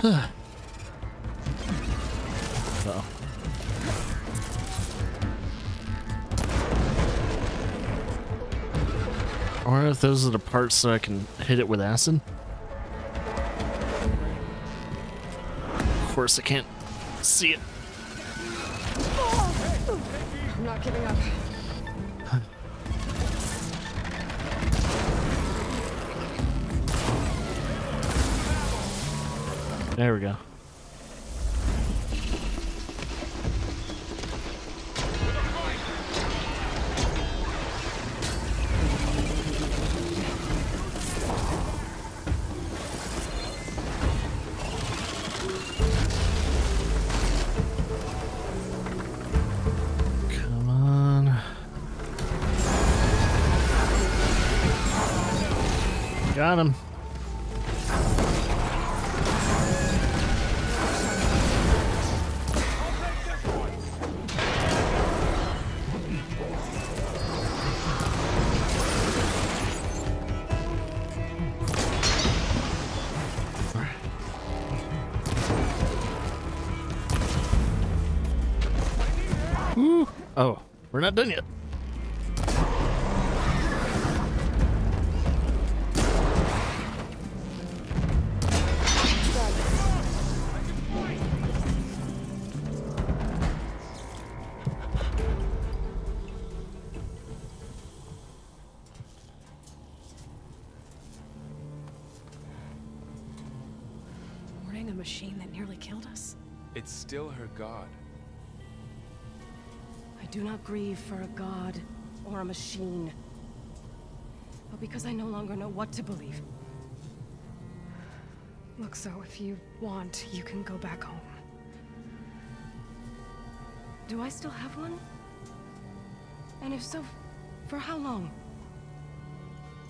S1: Uh-oh. Or if those are the parts so I can hit it with acid. Of course I can't see it.
S2: I'm not giving up.
S1: There we go. Come on. Got him. Ooh. Oh, we're not done yet.
S9: Warning a machine that nearly killed us?
S5: It's still her god.
S9: I do not grieve for a god or a machine, but because I no longer know what to believe.
S2: Look, so if you want, you can go back home.
S9: Do I still have one? And if so, for how long?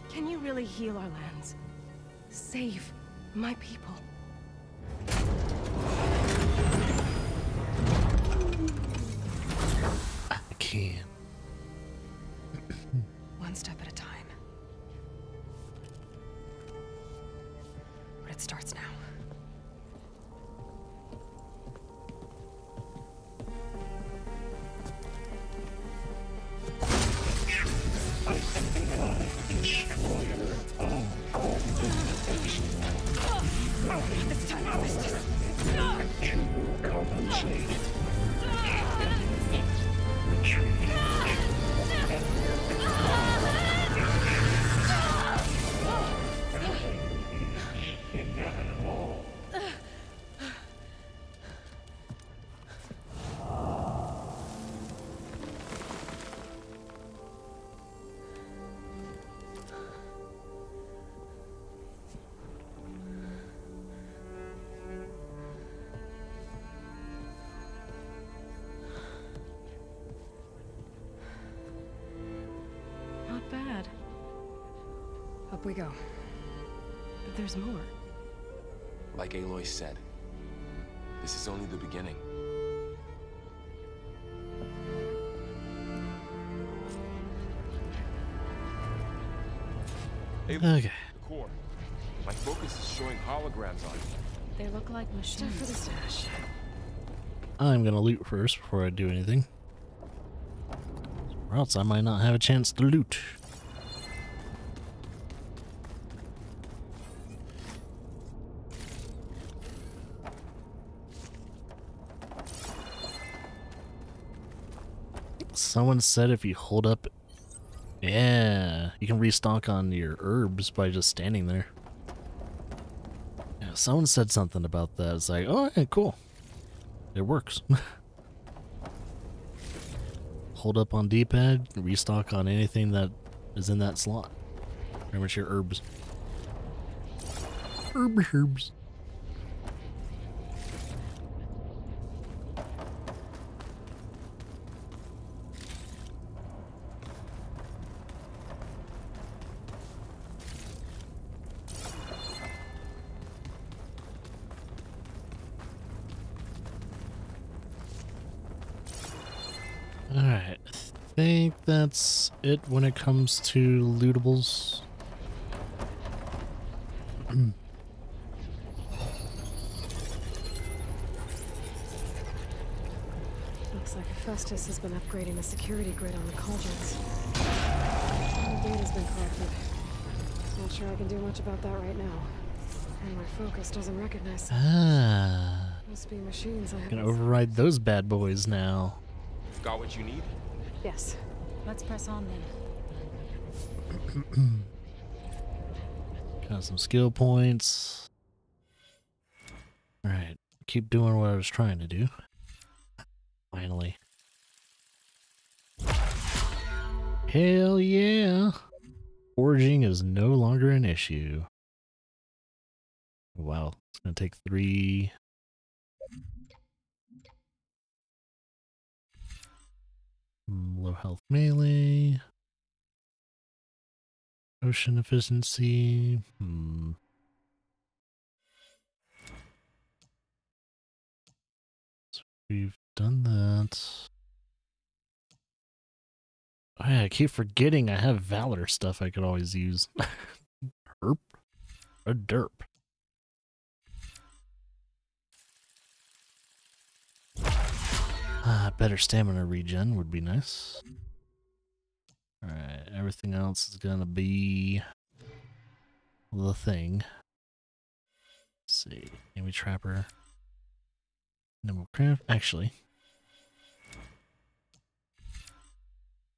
S9: Can you really heal our lands? Save my people?
S1: I can.
S2: One step at a time. But it starts now.
S9: It's time to waste.
S12: To compensate. Retreat. Inevitable.
S9: Not bad.
S2: Up we go.
S9: But there's more.
S5: Like Aloy said, this is only the beginning. Hey,
S1: Okay.
S5: the core. My focus is showing holograms on it.
S4: They look like
S2: Time
S4: machines.
S2: for the stash.
S1: I'm gonna loot first before I do anything. Or else I might not have a chance to loot. Someone said if you hold up, yeah, you can restock on your herbs by just standing there. Yeah, someone said something about that. It's like, oh, yeah, cool. It works. Hold up on D-pad, restock on anything that is in that slot. Pretty much your herbs. Herbs. Alright, I think that's it when it comes to lootables.
S2: Looks like Hephaestus has been upgrading the security grid on the cauldrons. All the data's been collected. Not sure I can do much about that right now. And my focus doesn't recognize them.
S1: Ah.
S2: Must be machines I
S1: Can
S2: haven't...
S1: override those bad boys now.
S5: Got what you need?
S2: Yes.
S3: Let's press on then.
S1: Got some skill points. Alright. Keep doing what I was trying to do. Finally. Hell yeah! Foraging is no longer an issue. Wow. It's gonna take 3... Low health melee. Ocean efficiency. So we've done that. Oh yeah, I keep forgetting I have Valor stuff I could always use. Herp? A derp. Better stamina regen would be nice. Alright, everything else is gonna be the thing. Let's see. Enemy Trapper. Nimble Craft. Actually.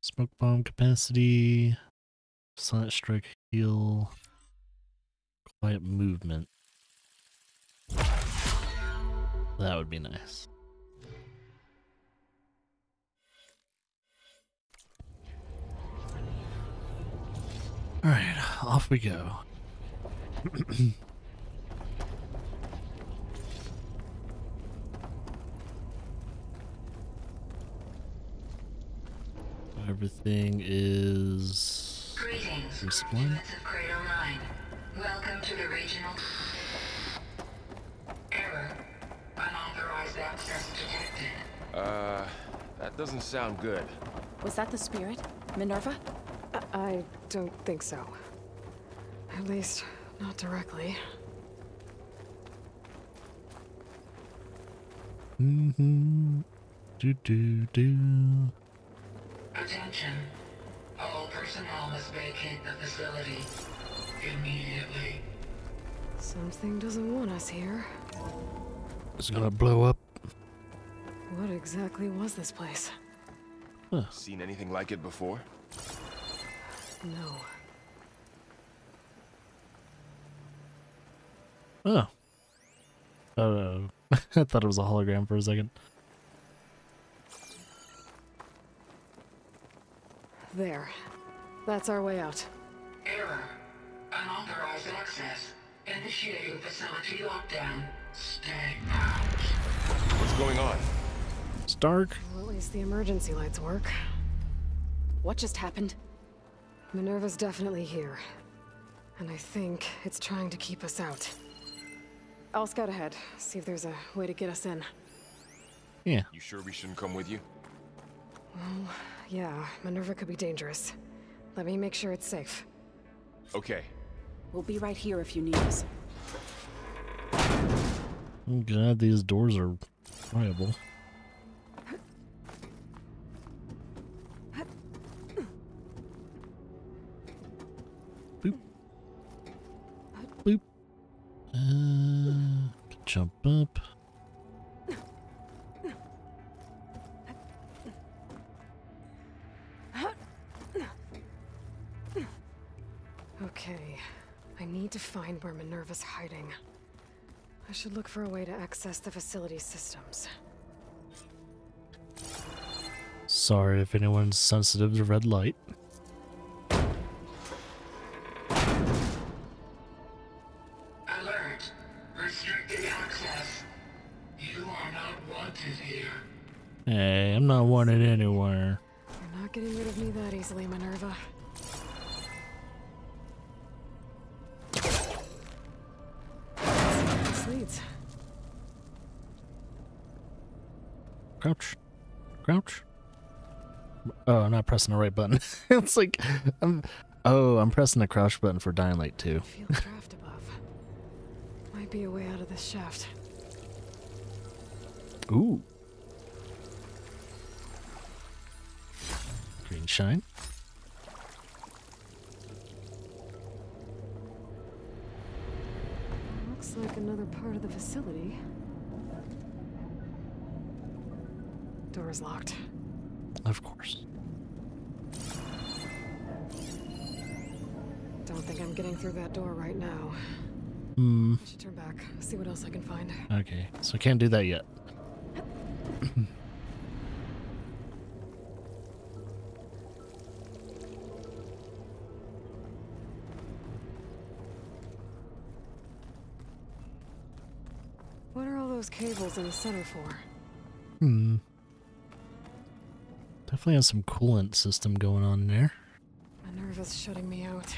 S1: Smoke Bomb capacity. Silent Strike heal. Quiet movement. That would be nice. Alright, off we go. Everything is
S13: Greetings,
S1: respawn.
S13: units of Cradle 9. Welcome to the regional... Error. Unauthorized access detected.
S5: That doesn't sound good.
S4: Was that the spirit? Minerva?
S2: I don't think so. At least, not directly.
S1: Do.
S13: Attention. All personnel must vacate the facility. Immediately.
S2: Something doesn't want us here.
S1: It's gonna blow up.
S2: What exactly was this place?
S1: Huh.
S5: Seen anything like it before?
S2: No.
S1: Oh. I thought it was a hologram for a second.
S2: There. That's our way out.
S13: Error. Unauthorized access. Initiating facility lockdown. Stay out.
S5: What's going on?
S1: It's dark.
S2: Well, at least the emergency lights work.
S4: What just happened?
S2: Minerva's definitely here. And I think it's trying to keep us out. I'll scout ahead, see if there's a way to get us in.
S1: Yeah.
S5: You sure we shouldn't come with you?
S2: Well, yeah, Minerva could be dangerous. Let me make sure it's safe.
S5: Okay.
S4: We'll be right here if you need us.
S1: Oh god, these doors are viable. Boop. Boop. Jump up.
S2: Okay, I need to find where Minerva's hiding. I should look for a way to access the facility systems.
S1: Sorry if anyone's sensitive to red light.
S13: Alert. Restricted access. You are not wanted here.
S1: Hey, I'm not wanted anywhere.
S2: You're not getting rid of me that easily, Minerva. This leads.
S1: Crouch. Crouch. Oh, I'm not pressing the right button. It's like, I'm pressing the crouch button for Dying Light 2.
S2: Feel a draft above. Might be a way out of this shaft.
S1: Ooh. Green shine.
S2: Looks like another part of the facility. Door is locked.
S1: Of course.
S2: Don't think I'm getting through that door right now.
S1: Hmm.
S2: I should turn back, see what else I can find.
S1: Okay, so I can't do that yet.
S2: What are all those cables in the center for?
S1: Hmm. Definitely has some coolant system going on there.
S2: My nerve is shutting me out.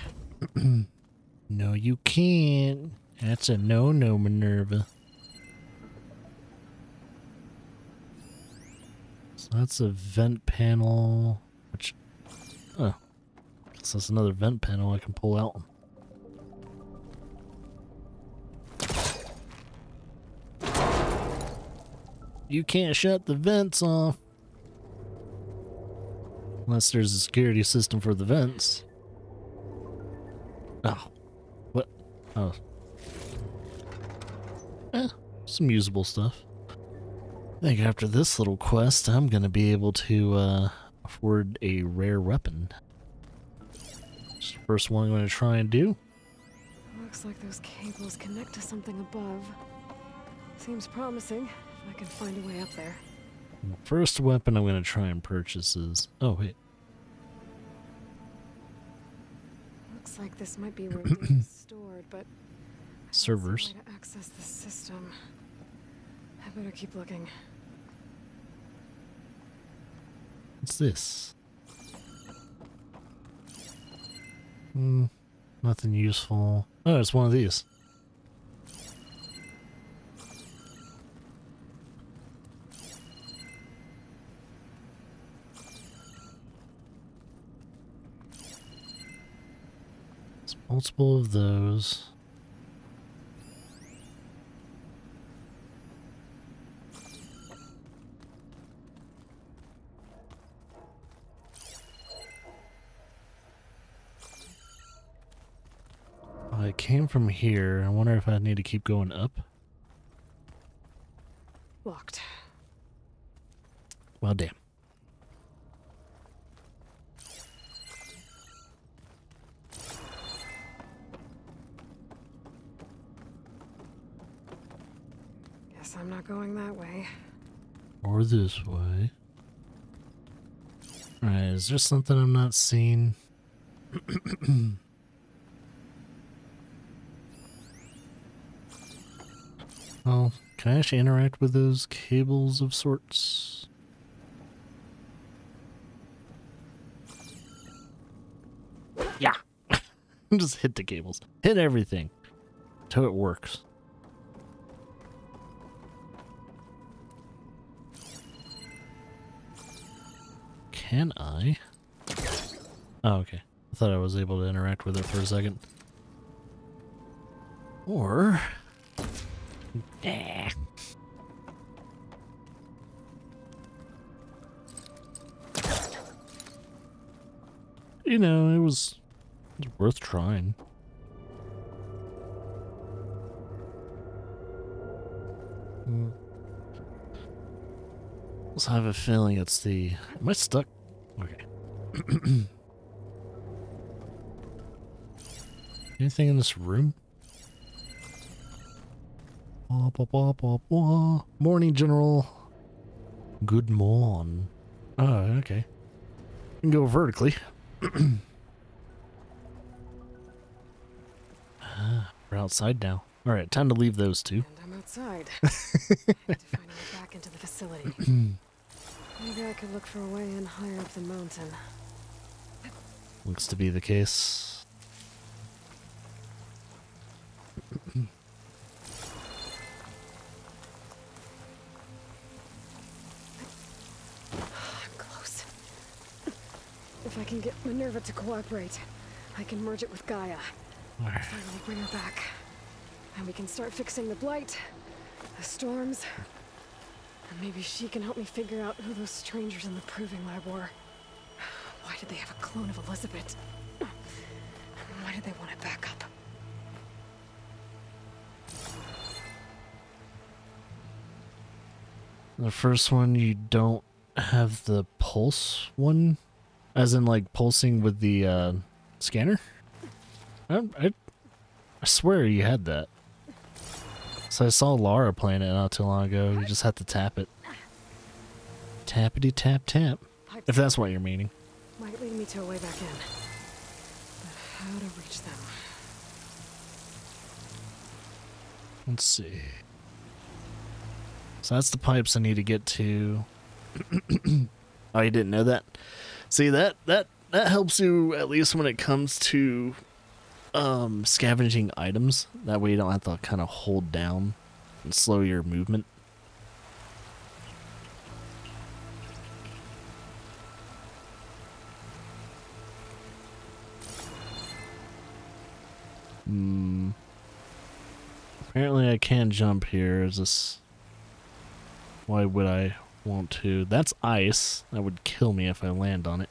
S1: No, you can't. That's a no-no, Minerva. So that's a vent panel, which... Oh. Guess that's another vent panel I can pull out. You can't shut the vents off. Unless there's a security system for the vents. Oh. What? Oh. Some usable stuff. I think after this little quest, I'm gonna be able to afford a rare weapon. It's the first one I'm gonna try and do.
S2: Looks like those cables connect to something above. Seems promising, if I can find a way up there.
S1: The first weapon I'm gonna try and purchase is... Oh, wait.
S2: Looks like this might be where data is stored, but...
S1: Servers.
S2: I don't see a way to access the system. I better keep looking.
S1: What's this? Nothing useful. Oh, it's one of these. It's multiple of those. I came from here. I wonder if I need to keep going up.
S2: Locked.
S1: Well, damn.
S2: Guess I'm not going that way.
S1: Or this way. Alright, is there something I'm not seeing? Well, can I actually interact with those cables of sorts? Yeah. Just hit the cables. Hit everything. Until it works. Can I? Oh, okay. I thought I was able to interact with it for a second. Or... You know, it was worth trying. I have a feeling it's the... Am I stuck? Okay. Anything in this room? Morning, General. Good morn. Oh, okay. We can go vertically. We're outside now. Alright, time to leave those two.
S2: And I'm outside. I need to find a way back into the facility. Maybe I could look for a way in higher up the mountain.
S1: Looks to be the case.
S2: I'm close. If I can get Minerva to cooperate, I can merge it with Gaia.
S1: Alright.
S2: Finally bring her back. And we can start fixing the blight, the storms, and maybe she can help me figure out who those strangers in the proving lab were. Why did they have a clone of Elizabeth? Why did they want it back up?
S1: The first one, you don't have the pulse one, as in like pulsing with the scanner. I swear you had that. So I saw Lara playing it not too long ago. You just have to tap it. Tappity tap tap. If that's what you're meaning.
S2: Might lead me to a way back in. But how to reach them?
S1: Let's see. So that's the pipes I need to get to. Oh, you didn't know that? See, that helps you at least when it comes to scavenging items. That way you don't have to kind of hold down and slow your movement. Apparently I can jump here. Is this... Why would I want to? That's ice. That would kill me if I land on it.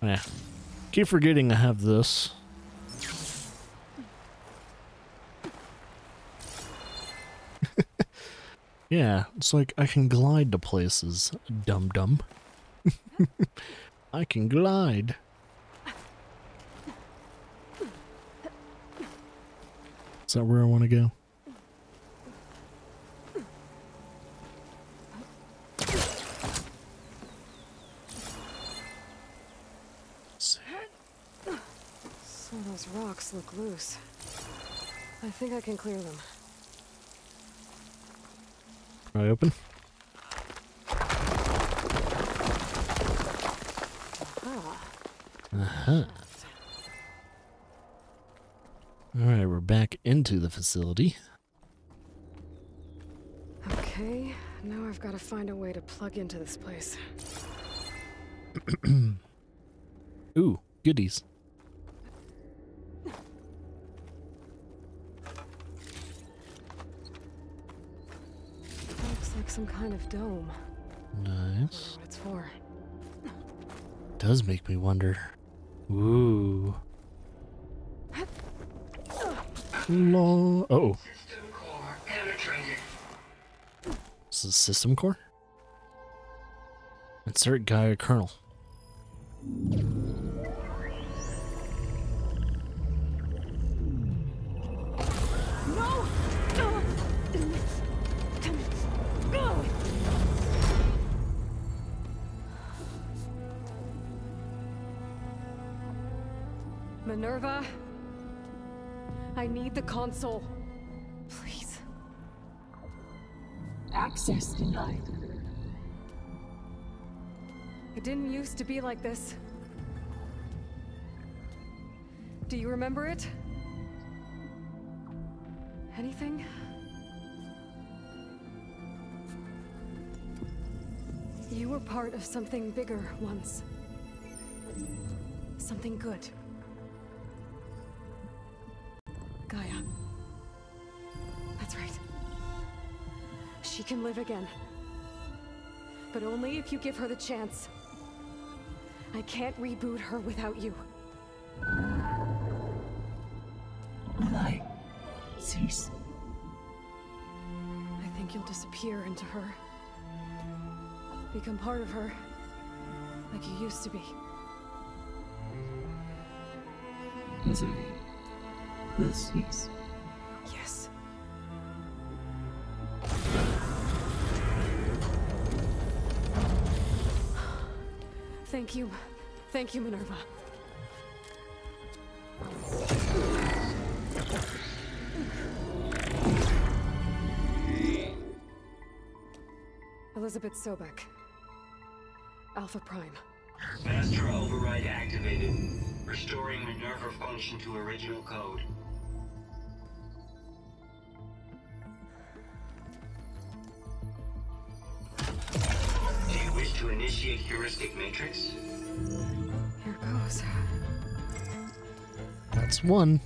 S1: Yeah. Keep forgetting I have this. Yeah, it's like I can glide to places. Dum-dum. I can glide. Is that where I want to go?
S2: Some of those rocks look loose. I think I can clear them.
S1: Are I open? Uh-huh. Alright, we're back into the facility.
S2: Okay, now I've got to find a way to plug into this place.
S1: Ooh, goodies.
S2: Looks like some kind of dome.
S1: Nice.
S2: Wonder what it's for.
S1: Does make me wonder. Ooh. Oh.
S13: System core penetrated.
S1: This is system core? Insert Gaia kernel.
S9: No!
S2: Minerva, I need the console. Please.
S12: Access denied.
S2: It didn't used to be like this. Do you remember it? Anything? You were part of something bigger once. Something good. Gaia. That's right. She can live again. But only if you give her the chance. I can't reboot her without you.
S12: Light. Cease.
S2: I think you'll disappear into her. Become part of her. Like you used to be.
S12: Misery. Will cease.
S2: Yes. Thank you. Thank you, Minerva. Elizabeth Sobek. Alpha Prime.
S14: Master override activated. Restoring Minerva function to original code. Do you wish to initiate heuristic matrix?
S2: Here goes.
S1: That's one.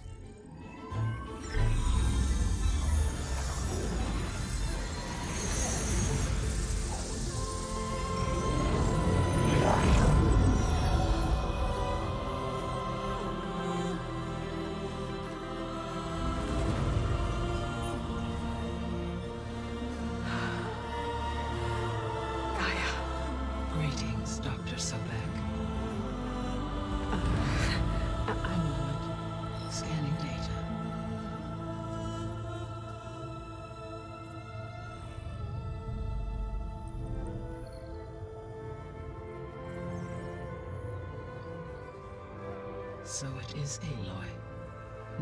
S15: So it is Aloy,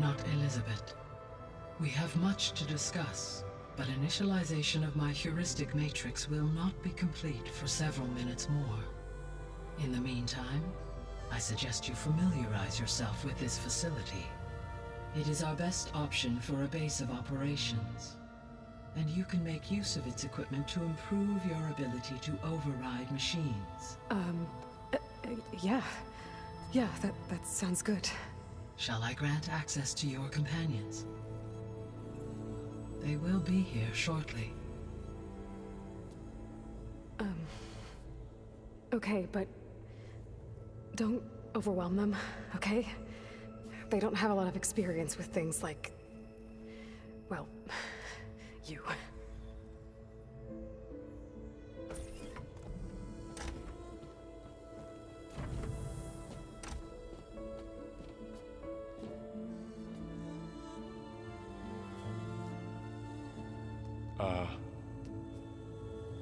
S15: not Elizabeth. We have much to discuss, but initialization of my heuristic matrix will not be complete for several minutes more. In the meantime, I suggest you familiarize yourself with this facility. It is our best option for a base of operations, and you can make use of its equipment to improve your ability to override machines.
S2: Yeah. Yeah, that sounds good.
S15: Shall I grant access to your companions? They will be here shortly.
S2: Okay, but don't overwhelm them, okay? They don't have a lot of experience with things like, well, you.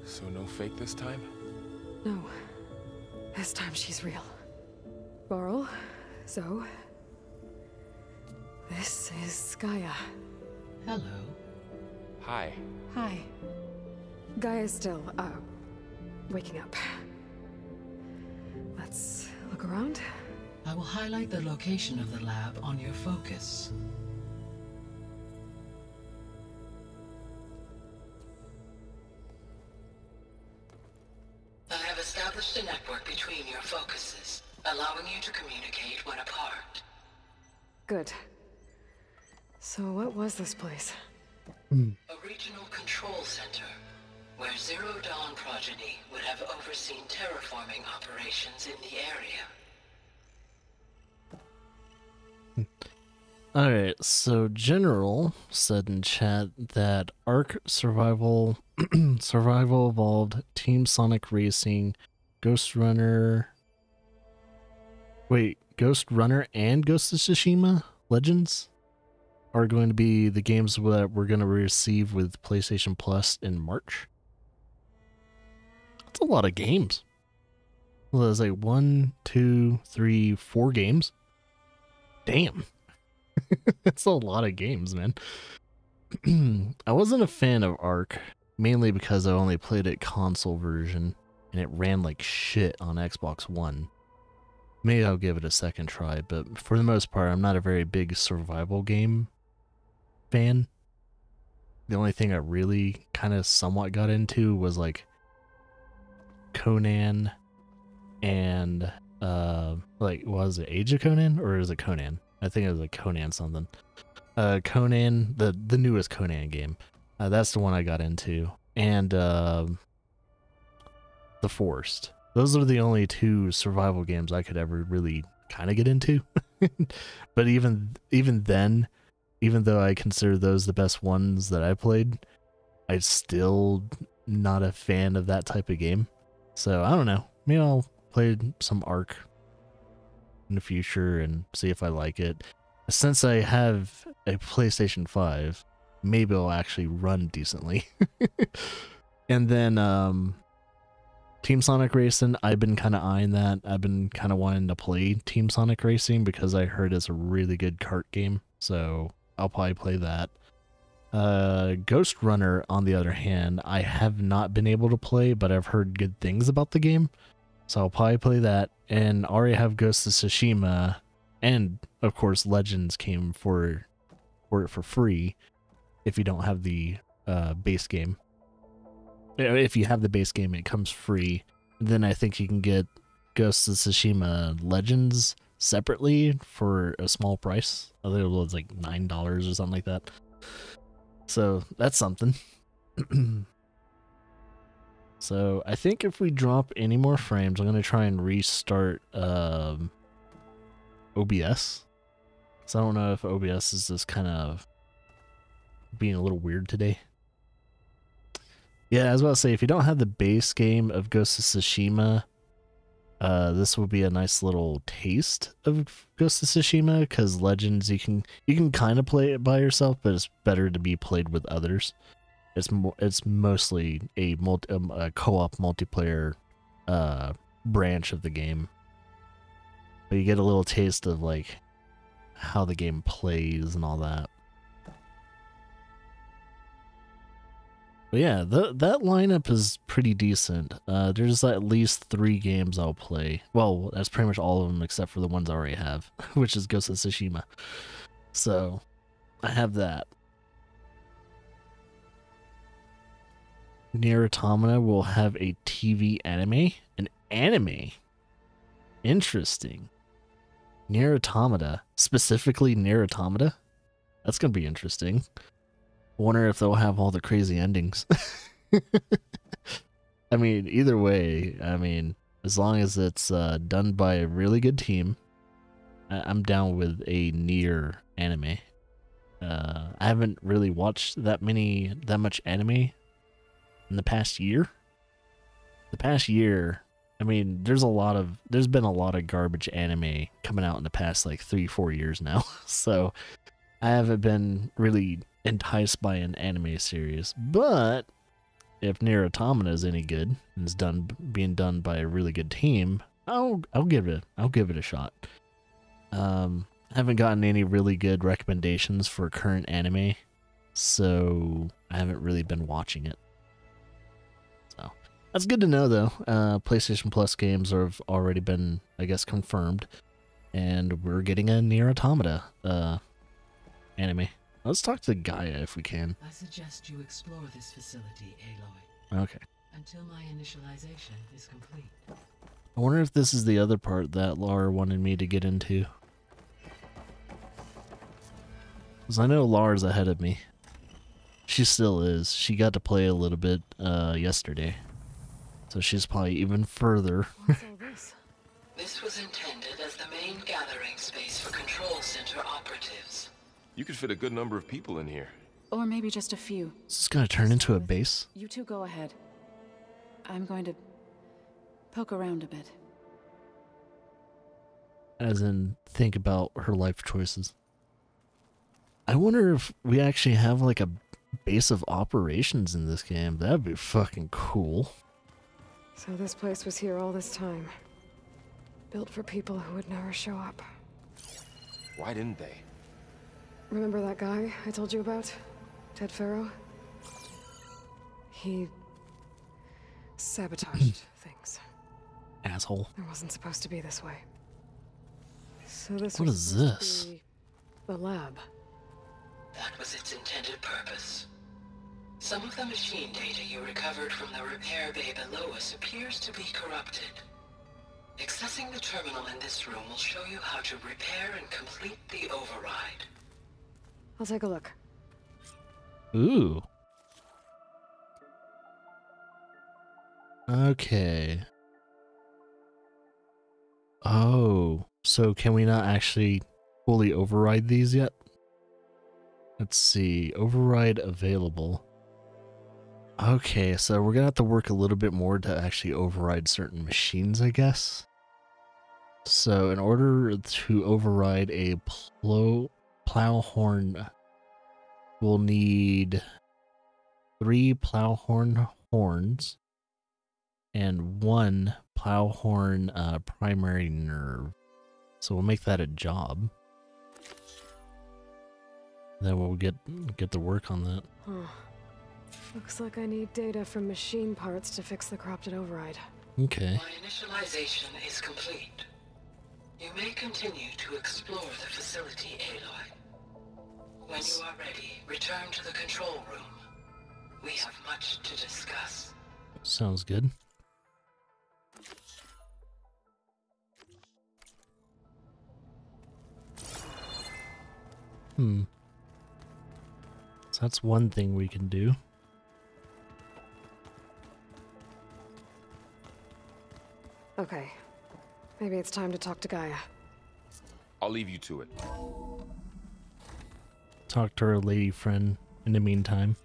S5: So no fake this time?
S2: No. This time she's real. Laurel, Zoe. This is Gaia.
S15: Hello.
S5: Hi.
S2: Hi. Gaia's still, waking up. Let's look around.
S15: I will highlight the location of the lab on your focus. I have established a network between your focuses, allowing you to communicate when apart.
S2: Good. So what was this place?
S15: A regional control center, where Zero Dawn progeny would have overseen terraforming operations in the area.
S1: Alright, so General said in chat that Ark Survival, Survival Evolved, Team Sonic Racing, Ghost Runner... Wait, Ghost Runner and Ghost of Tsushima Legends are going to be the games that we're going to receive with PlayStation Plus in March. That's a lot of games. Well, there's like 1, 2, 3, 4 games. Damn. That's a lot of games, man. I wasn't a fan of Ark, mainly because I only played it console version, and it ran like shit on Xbox One. Maybe I'll give it a second try, but for the most part, I'm not a very big survival game fan. The only thing I really kind of somewhat got into was like Conan and like, was it Age of Conan or is it Conan? I think it was like Conan something. Conan, the newest Conan game. That's the one I got into. And The Forest. Those are the only 2 survival games I could ever really kind of get into. But even then, even though I consider those the best ones that I played, I'm still not a fan of that type of game. So I don't know. Maybe I'll play some Ark in the future and see if I like it. Since I have a PlayStation 5, maybe it'll actually run decently. And then Team Sonic Racing, I've been kind of eyeing that. I've been kind of wanting to play Team Sonic Racing because I heard it's a really good kart game. So I'll probably play that. Ghost Runner, on the other hand, I have not been able to play, but I've heard good things about the game. So I'll probably play that. And already have Ghost of Tsushima, and of course Legends came for it for free if you don't have the base game. If you have the base game, it comes free. Then I think you can get Ghost of Tsushima Legends separately for a small price. I think it was like $9 or something like that. So that's something. So I think if we drop any more frames, I'm going to try and restart OBS. So I don't know if OBS is just kind of being a little weird today. Yeah, I was about to say, if you don't have the base game of Ghost of Tsushima, this will be a nice little taste of Ghost of Tsushima, because Legends, you can kind of play it by yourself, but it's better to be played with others. It's mostly a co-op multiplayer branch of the game. But you get a little taste of like how the game plays and all that. But yeah, that lineup is pretty decent. There's at least 3 games I'll play. Well, that's pretty much all of them except for the ones I already have, which is Ghost of Tsushima. So, I have that. Nier Automata will have a TV anime? An anime? Interesting. Nier Automata. Specifically Nier Automata? That's gonna be interesting. I wonder if they'll have all the crazy endings. I mean, either way, I mean, as long as it's done by a really good team, I'm down with a Nier anime. I haven't really watched that much anime in the past year. The past year, I mean, there's been a lot of garbage anime coming out in the past like 3-4 years now. So I haven't been really enticed by an anime series, but if Nier Automata is any good and is being done by a really good team, I'll give it a shot. I haven't gotten any really good recommendations for current anime, so I haven't really been watching it. So that's good to know, though. PlayStation Plus games have already been, I guess, confirmed, and we're getting a Nier Automata anime. Let's talk to Gaia if we can.
S15: I suggest you explore this facility, Aloy.
S1: Okay.
S15: Until my initialization is complete.
S1: I wonder if this is the other part that Laura wanted me to get into. Because I know Laura's ahead of me. She still is. She got to play a little bit yesterday. So she's probably even further.
S2: What's all this?
S15: This was intended as the main gathering space for control center operatives.
S5: You could fit a good number of people in here.
S4: Or maybe just a few.
S1: Is this gonna turn into a base?
S4: You two go ahead. I'm going to poke around a bit.
S1: As in, think about her life choices. I wonder if we actually have like a base of operations in this game. That'd be fucking cool.
S2: So this place was here all this time. Built for people who would never show up.
S5: Why didn't they?
S2: Remember that guy I told you about? Ted Farrow? He sabotaged things.
S1: Asshole.
S2: It wasn't supposed to be this way. So this
S1: What
S2: was
S1: is
S2: supposed
S1: this?
S2: to be the lab.
S15: That was its intended purpose. Some of the machine data you recovered from the repair bay below us appears to be corrupted. Accessing the terminal in this room will show you how to repair and complete the override.
S2: I'll take a look.
S1: Ooh. Okay. Oh, so can we not actually fully override these yet? Let's see. Override available. Okay, so we're gonna have to work a little bit more to actually override certain machines, I guess. So in order to override a plowhorn, we'll need 3 plowhorn horns and 1 plowhorn primary nerve. So we'll make that a job. Then we'll get to work on that.
S2: Huh. Looks like I need data from machine parts to fix the corrupted override.
S1: Okay.
S15: My initialization is complete. You may continue to explore the facility, Aloy. When you are ready, return to the control room. We have much to discuss.
S1: Sounds good. So that's one thing we can do.
S2: Okay. Maybe it's time to talk to Gaia.
S5: I'll leave you to it.
S1: Talk to our lady friend in the meantime.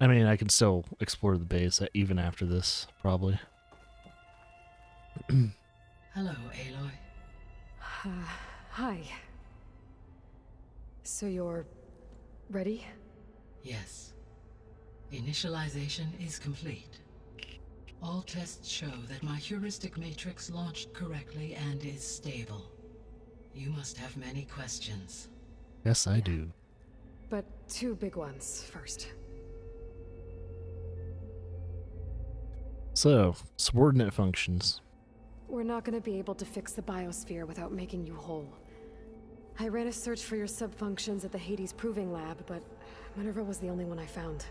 S1: I mean, I can still explore the base even after this, probably.
S15: Hello, Aloy.
S2: Hi. So you're ready?
S15: Yes. Initialization is complete. All tests show that my heuristic matrix launched correctly and is stable. You must have many questions.
S1: Yes, I do.
S2: But two big ones first.
S1: So, subordinate functions.
S2: We're not gonna be able to fix the biosphere without making you whole. I ran a search for your subfunctions at the Hades Proving Lab, but Minerva was the only one I found.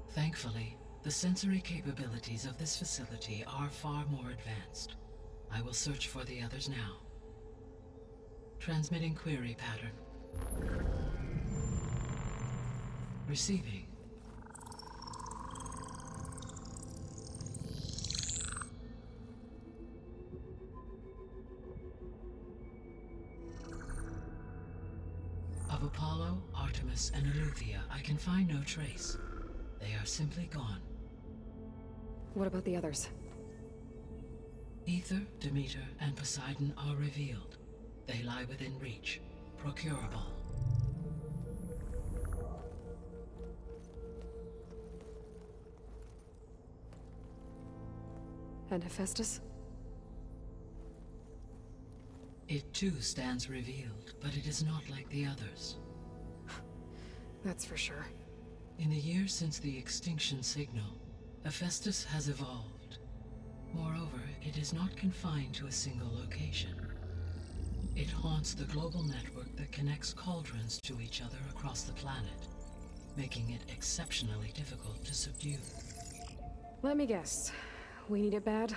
S15: Thankfully, the sensory capabilities of this facility are far more advanced. I will search for the others now. Transmitting query pattern. Receiving. Of Apollo, Artemis, and Eleuthia, I can find no trace. They are simply gone.
S2: What about the others?
S15: Ether, Demeter, and Poseidon are revealed. They lie within reach, procurable.
S2: And Hephaestus?
S15: It too stands revealed, but it is not like the others.
S2: That's for sure.
S15: In the years since the extinction signal, Hephaestus has evolved. Moreover, it is not confined to a single location. It haunts the global network that connects cauldrons to each other across the planet, making it exceptionally difficult to subdue.
S2: Let me guess. We need it bad?